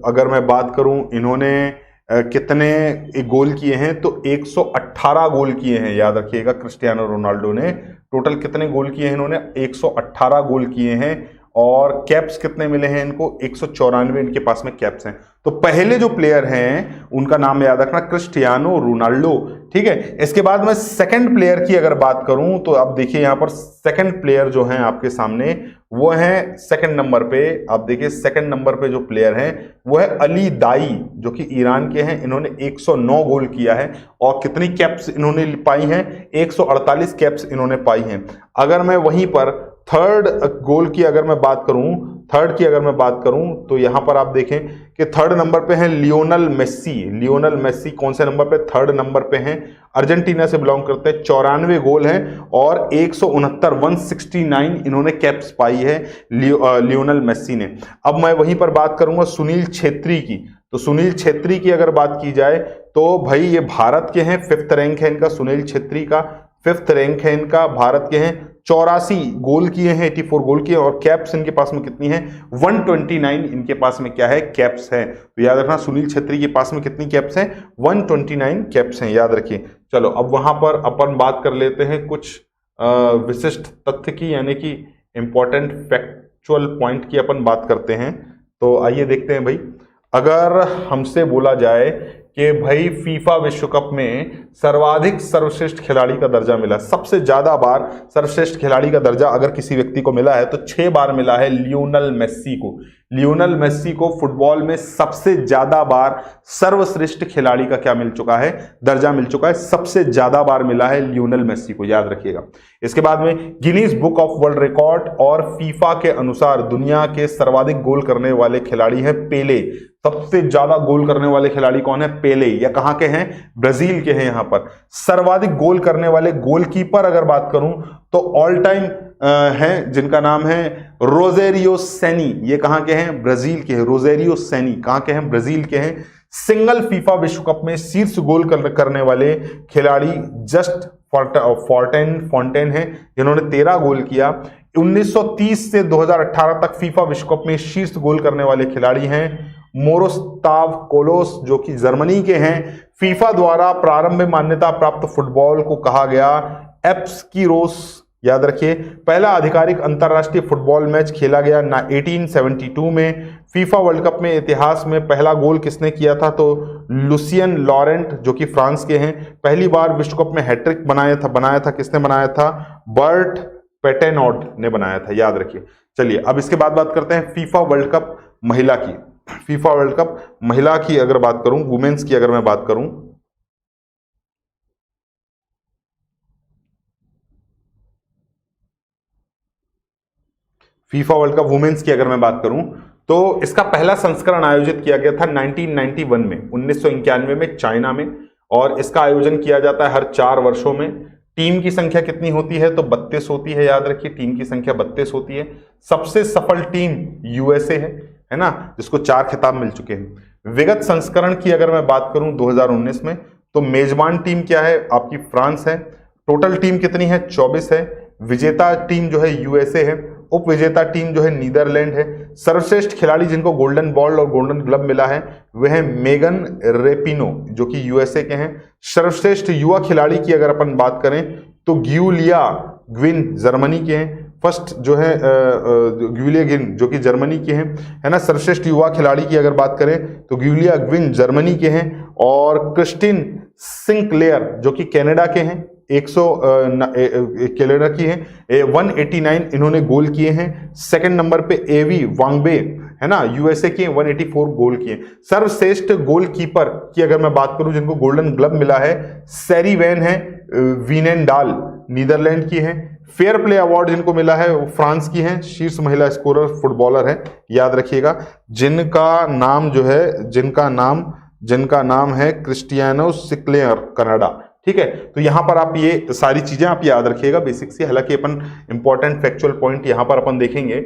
अगर मैं बात करूं इन्होंने कितने गोल किए हैं, तो 118 गोल किए हैं, याद रखिएगा। क्रिस्टियानो रोनाल्डो ने टोटल कितने गोल किए हैं? इन्होंने 118 गोल किए हैं। और कैप्स कितने मिले हैं इनको? 194 इनके पास में कैप्स हैं। तो पहले जो प्लेयर हैं उनका नाम याद रखना, क्रिस्टियानो रोनाल्डो, ठीक है। इसके बाद मैं सेकंड प्लेयर की अगर बात करूं तो आप देखिए यहां पर सेकंड प्लेयर जो हैं आपके सामने, वो है सेकंड नंबर पे, आप देखिए सेकंड नंबर पे जो प्लेयर हैं वो है अली दाई, जो कि ईरान के हैं। इन्होंने 109 गोल किया है। और कितनी कैप्स इन्होंने पाई हैं? 148 कैप्स इन्होंने पाई हैं। अगर मैं वहीं पर थर्ड गोल की अगर मैं बात करूं, थर्ड की अगर मैं बात करूं तो यहां पर आप देखें कि थर्ड नंबर पे हैं लियोनल मेस्सी। लियोनल मेस्सी कौन से नंबर पे? थर्ड नंबर पे हैं, अर्जेंटीना से बिलोंग करते हैं। 94 गोल हैं और 169 इन्होंने कैप्स पाई है लियोनल मेस्सी ने। अब मैं वहीं पर बात करूंगा सुनील छेत्री की। तो सुनील छेत्री की अगर बात की जाए तो भाई ये भारत के हैं, फिफ्थ रैंक है इनका, सुनील छेत्री का फिफ्थ रैंक है इनका, भारत के हैं। 84 गोल किए हैं, 84 गोल किए, और कैप्स इनके पास में कितनी है? 129 इनके पास में क्या है? कैप्स है। तो याद रखना सुनील छेत्री के पास में कितनी कैप्स हैं? 129 कैप्स हैं, याद रखिए। चलो अब वहां पर अपन बात कर लेते हैं कुछ विशिष्ट तथ्य की, यानी कि इंपॉर्टेंट फैक्चुअल पॉइंट की अपन बात करते हैं। तो आइए देखते हैं भाई, अगर हमसे बोला जाए कि भाई फीफा विश्व कप में सर्वाधिक सर्वश्रेष्ठ खिलाड़ी का दर्जा मिला, सबसे ज्यादा बार सर्वश्रेष्ठ खिलाड़ी का दर्जा अगर किसी व्यक्ति को मिला है तो 6 बार मिला है लियोनल मेस्सी को। लियोनल मेस्सी को फुटबॉल में सबसे ज्यादा बार सर्वश्रेष्ठ खिलाड़ी का क्या मिल चुका है? दर्जा मिल चुका है। सबसे ज्यादा बार मिला है लियोनल मेस्सी को, याद रखिएगा। इसके बाद में Guinness book of world record और फीफा के अनुसार दुनिया के सर्वाधिक गोल करने वाले खिलाड़ी हैं पेले। सबसे ज्यादा गोल करने वाले खिलाड़ी कौन है? पेले। या कहां के हैं? ब्राजील के हैं। यहां पर सर्वाधिक गोल करने वाले गोलकीपर अगर बात करूं तो ऑल टाइम हैं जिनका नाम है रोजेरियो सेनी। ये कहां के हैं? ब्राजील के हैं। रोजेरियो सेनी कहां के हैं? ब्राजील के हैं। सिंगल फीफा विश्व कप में शीर्ष गोल करने वाले खिलाड़ी जस्ट फॉन्टेन हैं, जिन्होंने 13 गोल किया। 1930 से 2018 तक फीफा विश्व कप में शीर्ष गोल करने वाले खिलाड़ी हैं मोरोस्लाव क्लोस, जो कि जर्मनी के हैं। फीफा द्वारा प्रारंभ में मान्यता प्राप्त फुटबॉल को कहा गया एप्सकीरोस, याद रखिए। पहला आधिकारिक अंतरराष्ट्रीय फुटबॉल मैच खेला गया 1872 में। फीफा वर्ल्ड कप में इतिहास में पहला गोल किसने किया था? तो लुसियन लॉरेंट, जो कि फ्रांस के हैं। पहली बार विश्व कप में हैट्रिक बनाया था किसने बनाया था? बर्ट पेटेनॉट ने बनाया था, याद रखिए। चलिए अब इसके बाद बात करते हैं फीफा वर्ल्ड कप महिला की। फीफा वर्ल्ड कप महिला की अगर बात करूं, वुमेन्स की अगर मैं बात करूं, फीफा वर्ल्ड कप वुमेन्स की अगर मैं बात करूं तो इसका पहला संस्करण आयोजित किया गया था 1991 में, 1991 में चाइना में। और इसका आयोजन किया जाता है हर 4 वर्षों में। टीम की संख्या कितनी होती है? तो 32 होती है, याद रखिए। टीम की संख्या 32 होती है। सबसे सफल टीम यूएसए है ना, जिसको 4 खिताब मिल चुके हैं। विगत संस्करण की अगर मैं बात करूं 2019 में, तो मेजबान टीम क्या है? आपकी फ्रांस है। टोटल टीम कितनी है? 24 है। विजेता टीम जो है यूएसए है। उप विजेता टीम जो है नीदरलैंड है। सर्वश्रेष्ठ खिलाड़ी जिनको गोल्डन बॉल और गोल्डन ग्लव मिला है वह है मेगन रेपिनो जो कि यूएसए के हैं। सर्वश्रेष्ठ युवा खिलाड़ी की अगर अपन बात करें तो ग्यूलिया ग्विन जर्मनी के हैं। फर्स्ट जो है ग्यूलिया ग्विन जो कि जर्मनी के हैं, है ना। सर्वश्रेष्ठ युवा खिलाड़ी की अगर बात करें तो ग्यूलिया ग्विन जर्मनी के हैं। और क्रिस्टिन सिंक्लेयर जो कि कनाडा के हैं, 100 कनाडा की हैं, 189 इन्होंने गोल किए हैं। सेकंड नंबर पे एवी वांगबे, है ना, यूएसए के, 184 गोल किए। सर्वश्रेष्ठ गोलकीपर की अगर मैं बात करूं जिनको गोल्डन ग्लव मिला है, सैरी वैन है, वीनेंडाल नीदरलैंड की हैं। फेयर प्ले अवार्ड जिनको मिला है वो फ्रांस की हैं। शीर्ष महिला स्कोरर फुटबॉलर है, याद रखिएगा, जिनका नाम जो है जिनका नाम है क्रिस्टियानो सिक्लेयर, कनाडा। ठीक है, तो यहां पर आप ये सारी चीजें आप याद रखिएगा बेसिक से। हालांकि अपन इंपॉर्टेंट फैक्चुअल पॉइंट यहां पर अपन देखेंगे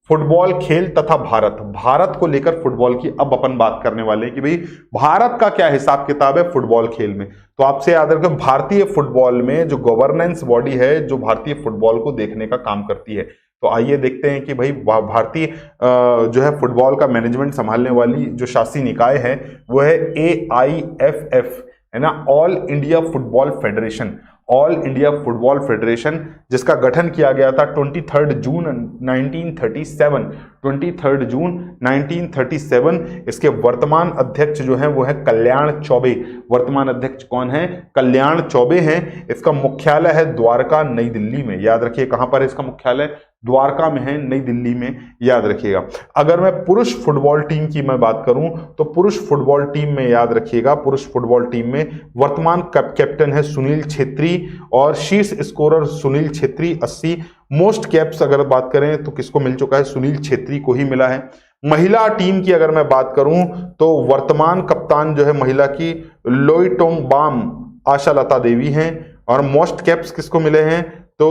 फुटबॉल खेल तथा भारत को लेकर फुटबॉल की अब अपन बात करने वाले हैं कि भाई भारत का क्या हिसाब किताब है फुटबॉल खेल में। तो आपसे याद रखें, भारतीय फुटबॉल में जो गवर्नेंस बॉडी है जो भारतीय फुटबॉल को देखने का काम करती है, तो आइए देखते हैं कि भाई भारतीय जो है फुटबॉल का मैनेजमेंट संभालने वाली जो शासी निकाय है वो है AIFF, है ना, all India football federation. All India football federation जिसका गठन किया गया था 23 जून 1937। 23 जून 1937। इसके वर्तमान अध्यक्ष जो है वो है कल्याण चौबे। वर्तमान अध्यक्ष कौन है? कल्याण चौबे हैं। इसका मुख्यालय है द्वारका, नई दिल्ली में। याद रखिए कहां पर है इसका मुख्यालय? द्वारका में है, नई दिल्ली में, याद रखिएगा। अगर मैं पुरुष फुटबॉल टीम की मैं बात करूं तो पुरुष फुटबॉल टीम में याद रखिएगा, पुरुष फुटबॉल टीम में वर्तमान कैप्टन है सुनील छेत्री और शीर्ष scorer Sunil Chhetri 80। Most caps अगर बात करें तो किसको मिल चुका है? सुनील छेत्री को ही मिला है। महिला टीम की अगर मैं बात करूं तो वर्तमान कप्तान जो है महिला की लोइटोंगबाम आशा लता देवी हैं। और मोस्ट कैप्स किसको मिले हैं? तो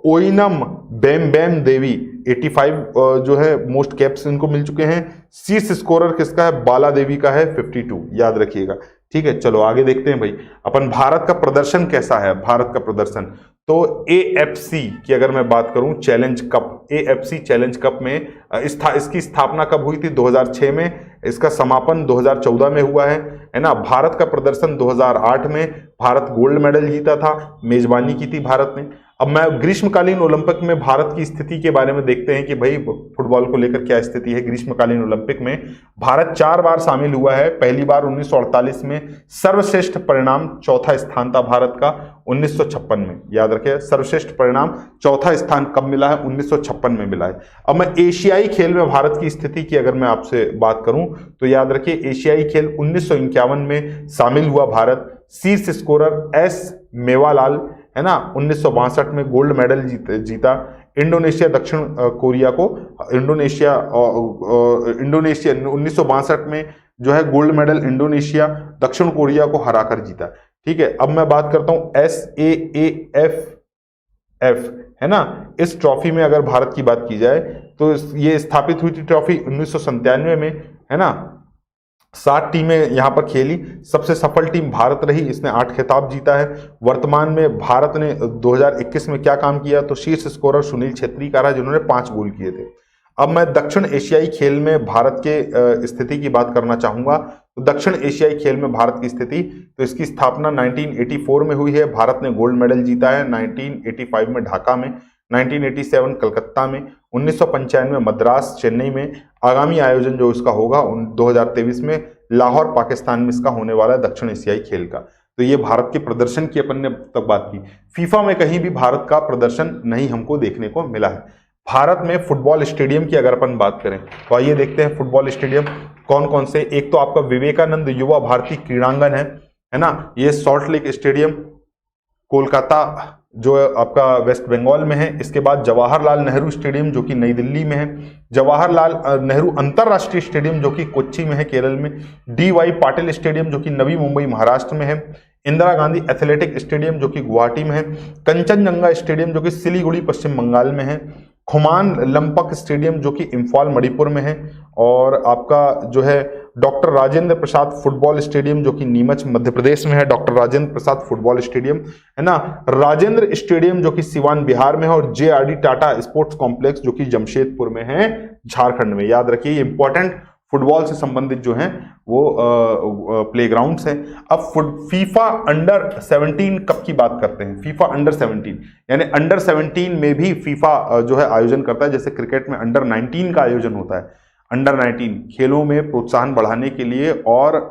ओइनम बेम देवी 85 जो है मोस्ट कैप्स इनको मिल चुके हैं। शीर्ष स्कोरर किसका है? बाला देवी का है 52, याद रखिएगा। ठीक है, चलो आगे देखते हैं भाई अपन भारत का प्रदर्शन कैसा है। भारत का प्रदर्शन तो AFC की अगर मैं बात करूं challenge cup, AFC challenge cup में इसकी स्थापना कब हुई थी? 2006 में। इसका समापन 2014 में हुआ है ना। भारत का प्रदर्शन 2008 में भारत गोल्ड मेडल जीता था, मेजबानी की थी भारत ने। अब मैं ग्रीष्मकालीन ओलंपिक में भारत की स्थिति के बारे में देखते हैं कि भाई फुटबॉल को लेकर क्या स्थिति है। ग्रीष्मकालीन ओलंपिक में भारत 4 बार शामिल हुआ है। पहली बार 1948 में, सर्वश्रेष्ठ परिणाम चौथा स्थान था भारत का 1956 में। याद रखिए सर्वश्रेष्ठ परिणाम चौथा स्थान कब मिला है? 1956 में मिला है। अब मैं एशियाई खेल में भारत की स्थिति की अगर मैं आपसे बात करूं तो याद रखिए एशियाई खेल 1951 में शामिल हुआ भारत। शीर्ष स्कोरर एस मेवालाल, है ना, 1962 में गोल्ड मेडल जीता। इंडोनेशिया दक्षिण कोरिया को इंडोनेशिया 1962 में जो है गोल्ड मेडल इंडोनेशिया दक्षिण कोरिया को हराकर जीता। ठीक है, अब मैं बात करता हूं SAAFF, है ना। इस ट्रॉफी में अगर भारत की बात की जाए तो ये स्थापित हुई थी ट्रॉफी 1997 में, है ना। 7 टीमें यहां पर खेली। सबसे सफल टीम भारत रही, इसने 8 खिताब जीता है। वर्तमान में भारत ने 2021 में क्या काम किया? तो शीर्ष स्कोरर सुनील छेत्री का रहा जिन्होंने 5 गोल किए थे। अब मैं दक्षिण एशियाई खेल में भारत के स्थिति की बात करना चाहूंगा। तो दक्षिण एशियाई खेल में भारत की स्थिति, तो इसकी स्थापना 1984 में हुई है। भारत ने गोल्ड मेडल जीता है 1985 में ढाका में, 1987 कलकत्ता में, 1995 में मद्रास चेन्नई में। आगामी आयोजन जो इसका होगा 2023 में लाहौर पाकिस्तान में इसका होने वाला है दक्षिण एशियाई खेल का। तो ये भारत के प्रदर्शन की अपन ने तक बात की। फीफा में कहीं भी भारत का प्रदर्शन नहीं हमको देखने को मिला है। भारत में फुटबॉल स्टेडियम की अगर अपन बात करें तो आइए देखते हैं फुटबॉल स्टेडियम कौन कौन से। एक तो आपका विवेकानंद युवा भारती क्रीड़ांगन है ना, ये सॉल्ट लेक स्टेडियम कोलकाता जो आपका वेस्ट बंगाल में है। इसके बाद जवाहरलाल नेहरू स्टेडियम जो कि नई दिल्ली में है। जवाहरलाल नेहरू अंतरराष्ट्रीय स्टेडियम जो कि कोच्चि में है केरल में। DY पाटिल स्टेडियम जो कि नवी मुंबई महाराष्ट्र में है। इंदिरा गांधी एथलेटिक स्टेडियम जो कि गुवाहाटी में है। कंचनजंगा स्टेडियम जो कि सिलीगुड़ी पश्चिम बंगाल में है। खुमान लंपक स्टेडियम जो कि इम्फाल मणिपुर में है। और आपका जो है doctor Rajendra Prasad football stadium जो कि नीमच मध्य प्रदेश में है, doctor Rajendra Prasad football stadium है ना। राजेंद्र स्टेडियम जो कि सिवान बिहार में है, और JRD टाटा स्पोर्ट्स कॉम्प्लेक्स जो कि जमशेदपुर में है, झारखंड में। याद रखिए ये इंपॉर्टेंट फुटबॉल से संबंधित जो हैं वो प्लेग्राउंड्स हैं। अब फीफा अंडर 17 कप की बात करते हैं। फीफा अंडर 17 यानी अंडर 17 में भी फीफा जो है आयोजन करता है। जैसे क्रिकेट में अंडर 19 का आयोजन होता है, अंडर 19 खेलों में प्रोत्साहन बढ़ाने के लिए और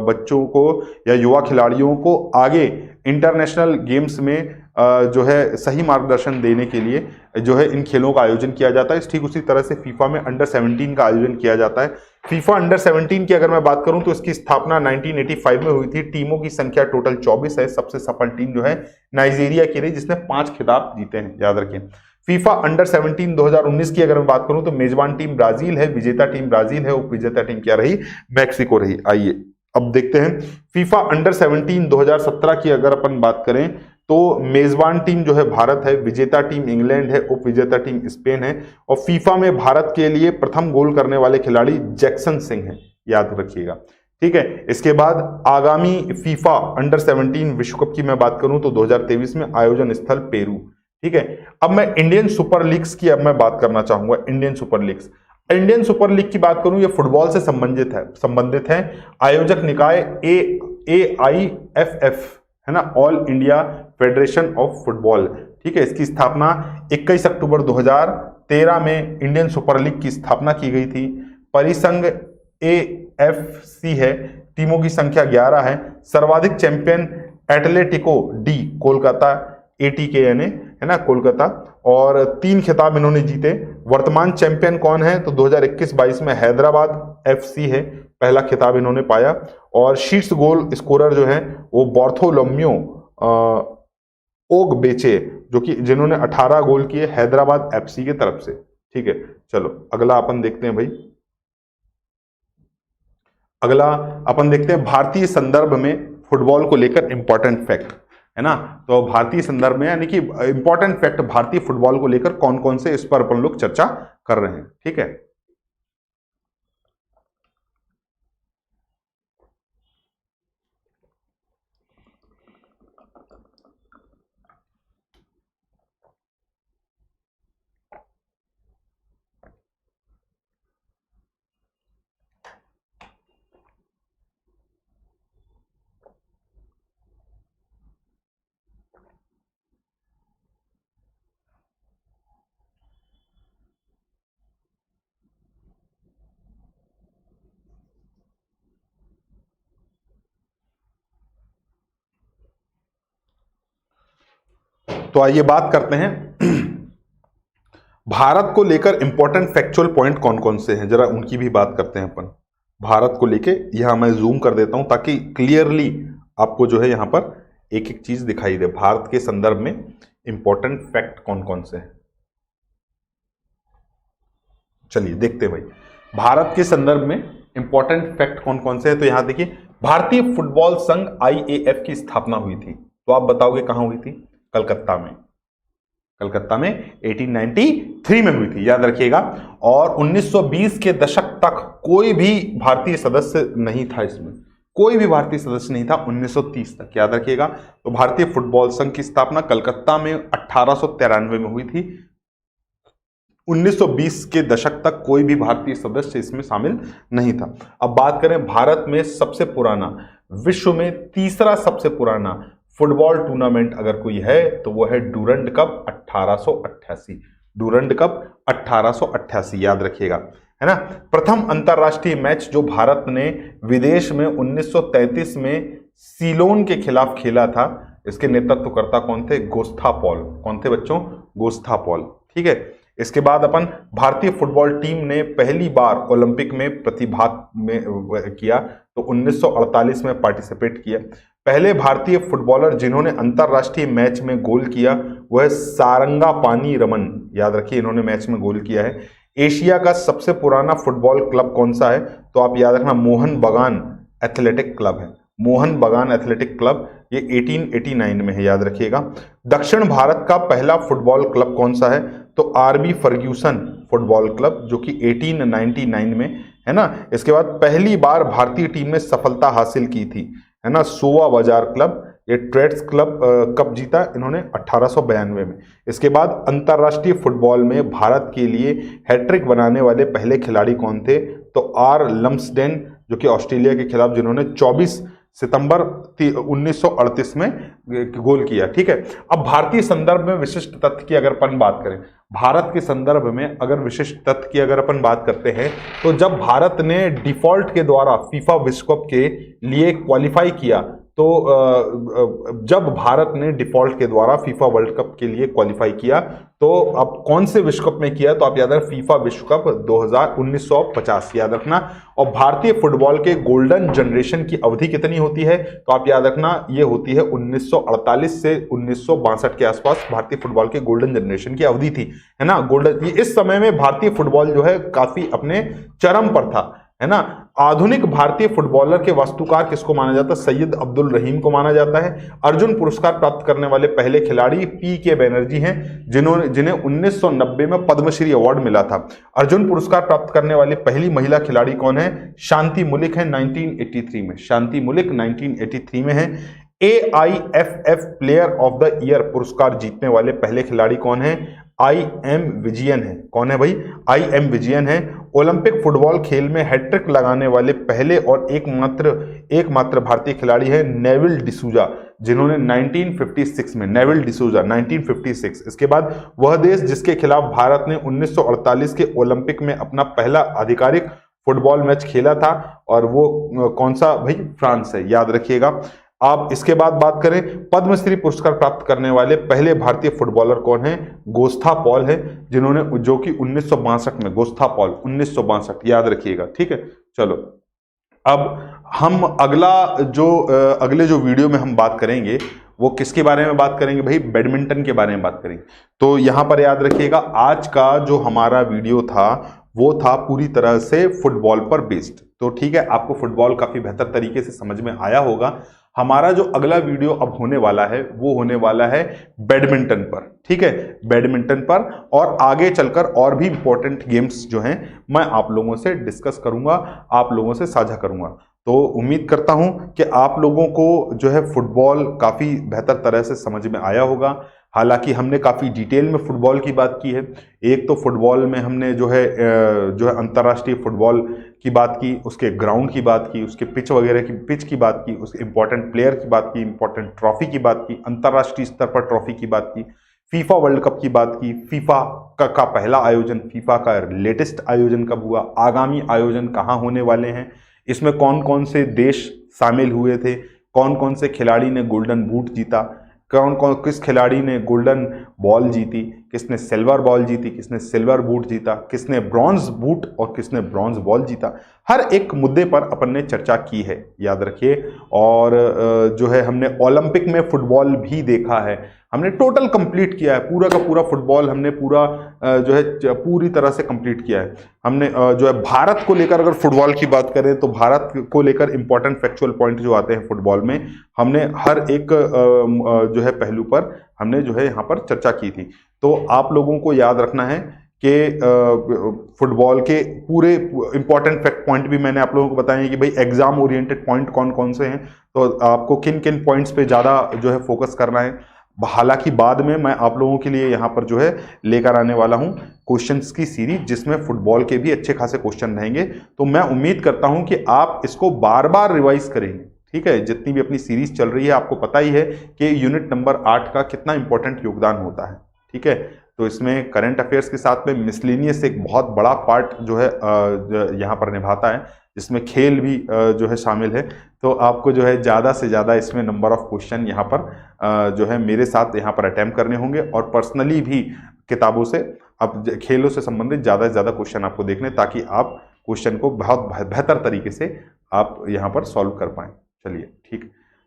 बच्चों को या युवा खिलाड़ियों को आगे इंटरनेशनल गेम्स में जो है सही मार्गदर्शन देने के लिए जो है इन खेलों का आयोजन किया जाता है। ठीक उसी तरह से फीफा में अंडर 17 का आयोजन किया जाता है। फीफा अंडर 17 की अगर मैं बात करूं तो इसकी स्थापना 1985 में हुई थी। टीमों की संख्या टोटल 24 है। सबसे सफल टीम जो है नाइजीरिया की रही, जिसने 5 खिताब जीते हैं। याद रखिए। फीफा अंडर 17 2019 की अगर मैं बात करूं तो मेजबान टीम ब्राजील है, विजेता टीम ब्राजील है, उप विजेता टीम क्या रही? मैक्सिको रही। आइए अब देखते हैं फीफा अंडर 17 2017 की अगर अपन बात करें तो मेजबान टीम जो है भारत है, विजेता टीम इंग्लैंड है, उप विजेता टीम स्पेन है, और फीफा में भारत के लिए प्रथम गोल करने वाले खिलाड़ी जैक्सन सिंह हैं। याद रखिएगा। ठीक है। इसके बाद आगामी फीफा अंडर 17 विश्व कप की मैं बात करूं तो 2023 में आयोजन स्थल पेरू। ठीक है। अब मैं इंडियन सुपर लीग्स की अब मैं बात करना चाहूंगा। Indian super leagues, Indian super league की बात करूं, ये फुटबॉल से संबंधित है। आयोजक निकाय AIFF है ना, all India federation of football. ठीक है। इसकी स्थापना 21 अक्टूबर 2013 में इंडियन सुपर लीग की स्थापना की गई थी। परिसंघ AFC है। टीमों की संख्या 11 है। सर्वाधिक champion Atletico D Kolkata, ATK यानी है ना कोलकाता, और 3 खिताब इन्होंने जीते। वर्तमान चैंपियन कौन है तो 2021-22 में हैदराबाद FC है, पहला खिताब इन्होंने पाया। और शीर्ष गोल स्कोरर जो है वो बार्थोलोम्यू ओगबेचे, जो कि जिन्होंने 18 गोल किए हैदराबाद FC की तरफ से। ठीक है। चलो अगला अपन देखते हैं भाई। अगला अपन देखते हैं भारतीय संदर्भ में फुटबॉल को लेकर इंपॉर्टेंट फैक्ट है ना। तो भारतीय संदर्भ में यानी कि इंपॉर्टेंट फैक्ट भारतीय फुटबॉल को लेकर कौन कौन से, इस पर अपन लोग चर्चा कर रहे हैं। ठीक है। तो आइए बात करते हैं भारत को लेकर इंपॉर्टेंट फैक्चुअल पॉइंट कौन कौन से हैं, जरा उनकी भी बात करते हैं अपन। भारत को लेके यहां मैं जूम कर देता हूं ताकि क्लियरली आपको जो है यहां पर एक एक चीज दिखाई दे। भारत के संदर्भ में इंपॉर्टेंट फैक्ट कौन कौन से हैं, चलिए देखते हैं भाई। भारत के संदर्भ में इंपॉर्टेंट फैक्ट कौन कौन से हैं, तो यहां देखिए भारतीय फुटबॉल संघ IAF की स्थापना हुई थी। तो आप बताओगे कहां हुई थी? कलकत्ता में। कलकत्ता में 1893 में हुई थी, याद रखिएगा। और 1920 के दशक तक कोई भी भारतीय सदस्य नहीं था, इसमें कोई भी भारतीय सदस्य नहीं था 1930 तक, याद रखिएगा। तो भारतीय फुटबॉल संघ की स्थापना कलकत्ता में 1893 में हुई थी। 1920 के दशक तक कोई भी भारतीय सदस्य इसमें शामिल नहीं था। अब बात करें भारत में सबसे पुराना, विश्व में तीसरा सबसे पुराना फुटबॉल टूर्नामेंट अगर कोई है तो वो है डूरंड कप 1888। डूरंड कप 1888, याद रखिएगा, है ना। प्रथम अंतरराष्ट्रीय मैच जो भारत ने विदेश में 1933 में सीलोन के खिलाफ खेला था, इसके नेतृत्वकर्ता कौन थे? गोस्थापॉल। कौन थे बच्चों? गोस्थापॉल। ठीक है। इसके बाद अपन भारतीय फुटबॉल टीम ने पहली बार ओलंपिक में प्रतिभाग में किया, तो 1948 में पार्टिसिपेट किया। पहले भारतीय फुटबॉलर जिन्होंने अंतरराष्ट्रीय मैच में गोल किया वह सारंगापानी रमन, याद रखिए, इन्होंने मैच में गोल किया है। एशिया का सबसे पुराना फुटबॉल क्लब कौन सा है? तो आप याद रखना, मोहन बगान एथलेटिक क्लब है। मोहन बगान एथलेटिक क्लब, ये 1889 में है, याद रखिएगा। दक्षिण भारत का पहला फुटबॉल क्लब कौन सा है? तो RB फर्ग्यूसन फुटबॉल क्लब, जो कि 1899 में है ना। इसके बाद पहली बार भारतीय टीम ने सफलता हासिल की थी, है ना, सोवा बाजार क्लब, ये ट्रेड्स क्लब कप जीता इन्होंने 1892 में। इसके बाद अंतरराष्ट्रीय फुटबॉल में भारत के लिए हैट्रिक बनाने वाले पहले खिलाड़ी कौन थे, तो आर लम्सडेन जो कि ऑस्ट्रेलिया के खिलाफ, जिन्होंने 24 सितंबर 1938 में गोल किया। ठीक है, अब भारतीय संदर्भ में विशिष्ट तथ्य की अगर अपन बात करें, भारत के संदर्भ में अगर विशिष्ट तथ्य की अगर अपन बात करते हैं, तो जब भारत ने डिफॉल्ट के द्वारा फीफा विश्व कप के लिए क्वालिफाई किया, तो जब भारत ने डिफॉल्ट के द्वारा फीफा वर्ल्ड कप के लिए क्वालिफाई किया, तो अब कौन से विश्व कप में किया, तो आप याद रखें फीफा विश्व कप 1950 याद रखना। और भारतीय फुटबॉल के गोल्डन जनरेशन की अवधि कितनी होती है, तो आप याद रखना ये होती है 1948 से 1962 के आसपास भारतीय फुटबॉल के गोल्डन जनरेशन की अवधि थी, है ना। गोल्डन, इस समय में भारतीय फुटबॉल जो है काफी अपने चरम पर था, है ना। आधुनिक भारतीय फुटबॉलर के वास्तुकार किसको माना जाता है, सैयद अब्दुल रहीम को माना जाता है। अर्जुन पुरस्कार प्राप्त करने वाले पहले खिलाड़ी पी.के. बैनर्जी हैं, जिन्हें 1990 में पद्मश्री अवार्ड मिला था। अर्जुन पुरस्कार प्राप्त करने वाली पहली महिला खिलाड़ी कौन है, शांति मुलिक है 1983 में, शांति मुलिक 1983 में है। AIFF player of the year पुरस्कार जीतने वाले पहले खिलाड़ी कौन है, IM विजयन है। कौन है भाई, IM विजयन है। ओलंपिक फुटबॉल खेल में हैट्रिक लगाने वाले पहले और एकमात्र भारतीय खिलाड़ी है नेविल डिसूजा, जिन्होंने 1956 में, नेविल डिसूजा 1956। इसके बाद वह देश जिसके खिलाफ भारत ने 1948 के ओलंपिक में अपना पहला आधिकारिक फुटबॉल मैच खेला था, और वो कौन सा भाई, फ्रांस है, याद रखिएगा आप। इसके बाद बात करें पद्मश्री पुरस्कार प्राप्त करने वाले पहले भारतीय फुटबॉलर कौन है, गोस्था पॉल है, जिन्होंने, जो कि 1962 में, गोस्था पॉल 1962 याद रखिएगा। ठीक है, चलो अब हम अगले जो वीडियो में हम बात करेंगे वो किसके बारे में बात करेंगे भाई, बैडमिंटन के बारे में बात करेंगे। तो यहां पर याद रखिएगा आज का जो हमारा वीडियो था वो था पूरी तरह से फुटबॉल पर बेस्ड। तो ठीक है, आपको फुटबॉल काफी बेहतर तरीके से समझ में आया होगा। हमारा जो अगला वीडियो अब होने वाला है वो होने वाला है बैडमिंटन पर। ठीक है, बैडमिंटन पर, और आगे चलकर और भी इंपॉर्टेंट गेम्स जो हैं मैं आप लोगों से डिस्कस करूंगा, आप लोगों से साझा करूंगा। तो उम्मीद करता हूं कि आप लोगों को जो है फुटबॉल काफी बेहतर तरह से समझ में आया होगा। हालांकि हमने काफ़ी डिटेल में फुटबॉल की बात की है। एक तो फुटबॉल में हमने जो है अंतर्राष्ट्रीय फुटबॉल की बात की, उसके ग्राउंड की बात की, उसके पिच वगैरह की, पिच की बात की, उसके इंपॉर्टेंट प्लेयर की बात की, इंपॉर्टेंट ट्रॉफी की बात की, अंतर्राष्ट्रीय स्तर पर ट्रॉफी की बात की, फीफा वर्ल्ड कप की बात की, फीफा का पहला आयोजन, फीफा का लेटेस्ट आयोजन कब हुआ, आगामी आयोजन कहाँ होने वाले हैं, इसमें कौन कौन से देश शामिल हुए थे, कौन कौन से खिलाड़ी ने गोल्डन बूट जीता, किस खिलाड़ी ने गोल्डन बॉल जीती, किसने सिल्वर बॉल जीती, किसने सिल्वर बूट जीता, किसने ब्रॉन्ज बूट और किसने ब्रॉन्ज बॉल जीता, हर एक मुद्दे पर अपन ने चर्चा की है, याद रखिए। और जो है हमने ओलंपिक में फुटबॉल भी देखा है, हमने टोटल कंप्लीट किया है, पूरा का पूरा फुटबॉल हमने पूरा जो है पूरी तरह से कंप्लीट किया है। हमने जो है भारत को लेकर अगर फुटबॉल की बात करें तो भारत को लेकर इंपॉर्टेंट फैक्चुअल पॉइंट जो आते हैं फुटबॉल में, हमने हर एक जो है पहलू पर हमने जो है यहाँ पर चर्चा की थी। तो आप लोगों को याद रखना है कि फुटबॉल के पूरे इंपॉर्टेंट फैक्ट पॉइंट भी मैंने आप लोगों को बताए कि भाई एग्जाम ओरिएंटेड पॉइंट कौन कौन से हैं, तो आपको किन किन पॉइंट्स पे ज़्यादा जो है फोकस करना है। हालांकि बाद में मैं आप लोगों के लिए यहाँ पर जो है लेकर आने वाला हूँ क्वेश्चंस की सीरीज, जिसमें फुटबॉल के भी अच्छे खासे क्वेश्चन रहेंगे। तो मैं उम्मीद करता हूँ कि आप इसको बार बार रिवाइज करेंगे। ठीक है, जितनी भी अपनी सीरीज चल रही है आपको पता ही है कि यूनिट नंबर 8 का कितना इंपॉर्टेंट योगदान होता है। ठीक है, तो इसमें करंट अफेयर्स के साथ में मिसलेनियस एक बहुत बड़ा पार्ट जो है यहाँ पर निभाता है, जिसमें खेल भी जो है शामिल है। तो आपको जो है ज़्यादा से ज़्यादा इसमें नंबर ऑफ क्वेश्चन यहाँ पर जो है मेरे साथ यहाँ पर अटैम्प्ट करने होंगे, और पर्सनली भी किताबों से अब खेलों से संबंधित ज़्यादा से ज़्यादा क्वेश्चन आपको देखने, ताकि आप क्वेश्चन को बहुत बेहतर तरीके से आप यहाँ पर सॉल्व कर पाएँ। चलिए ठीक,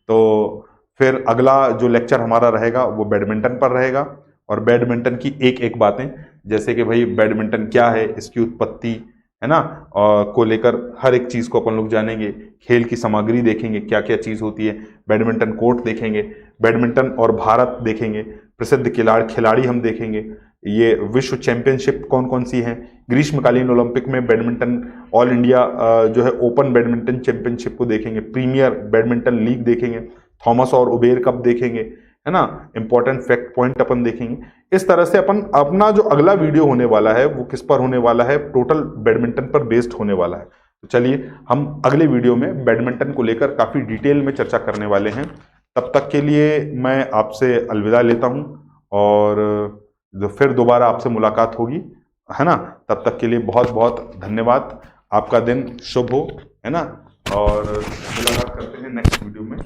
तो फिर अगला जो लेक्चर हमारा रहेगा वो बैडमिंटन पर रहेगा, और बैडमिंटन की एक एक बातें, जैसे कि भाई बैडमिंटन क्या है, इसकी उत्पत्ति है ना, को लेकर हर एक चीज़ को अपन लोग जानेंगे। खेल की सामग्री देखेंगे, क्या क्या चीज़ होती है, बैडमिंटन कोर्ट देखेंगे, बैडमिंटन और भारत देखेंगे, प्रसिद्ध खिलाड़ी हम देखेंगे। ये विश्व चैंपियनशिप कौन कौन सी हैं, ग्रीष्मकालीन ओलंपिक में बैडमिंटन ऑल इंडिया जो है ओपन बैडमिंटन चैंपियनशिप को देखेंगे, प्रीमियर बैडमिंटन लीग देखेंगे, थॉमस और उबेर कप देखेंगे, है ना, इंपॉर्टेंट फैक्ट पॉइंट अपन देखेंगे। इस तरह से अपन अपना जो अगला वीडियो होने वाला है वो किस पर होने वाला है, टोटल बैडमिंटन पर बेस्ड होने वाला है। तो चलिए हम अगले वीडियो में बैडमिंटन को लेकर काफी डिटेल में चर्चा करने वाले हैं। तब तक के लिए मैं आपसे अलविदा लेता हूं और जो फिर दोबारा आपसे मुलाकात होगी, है ना। तब तक के लिए बहुत बहुत धन्यवाद। आपका दिन शुभ हो, है ना, और मुलाकात करते हैं नेक्स्ट वीडियो में।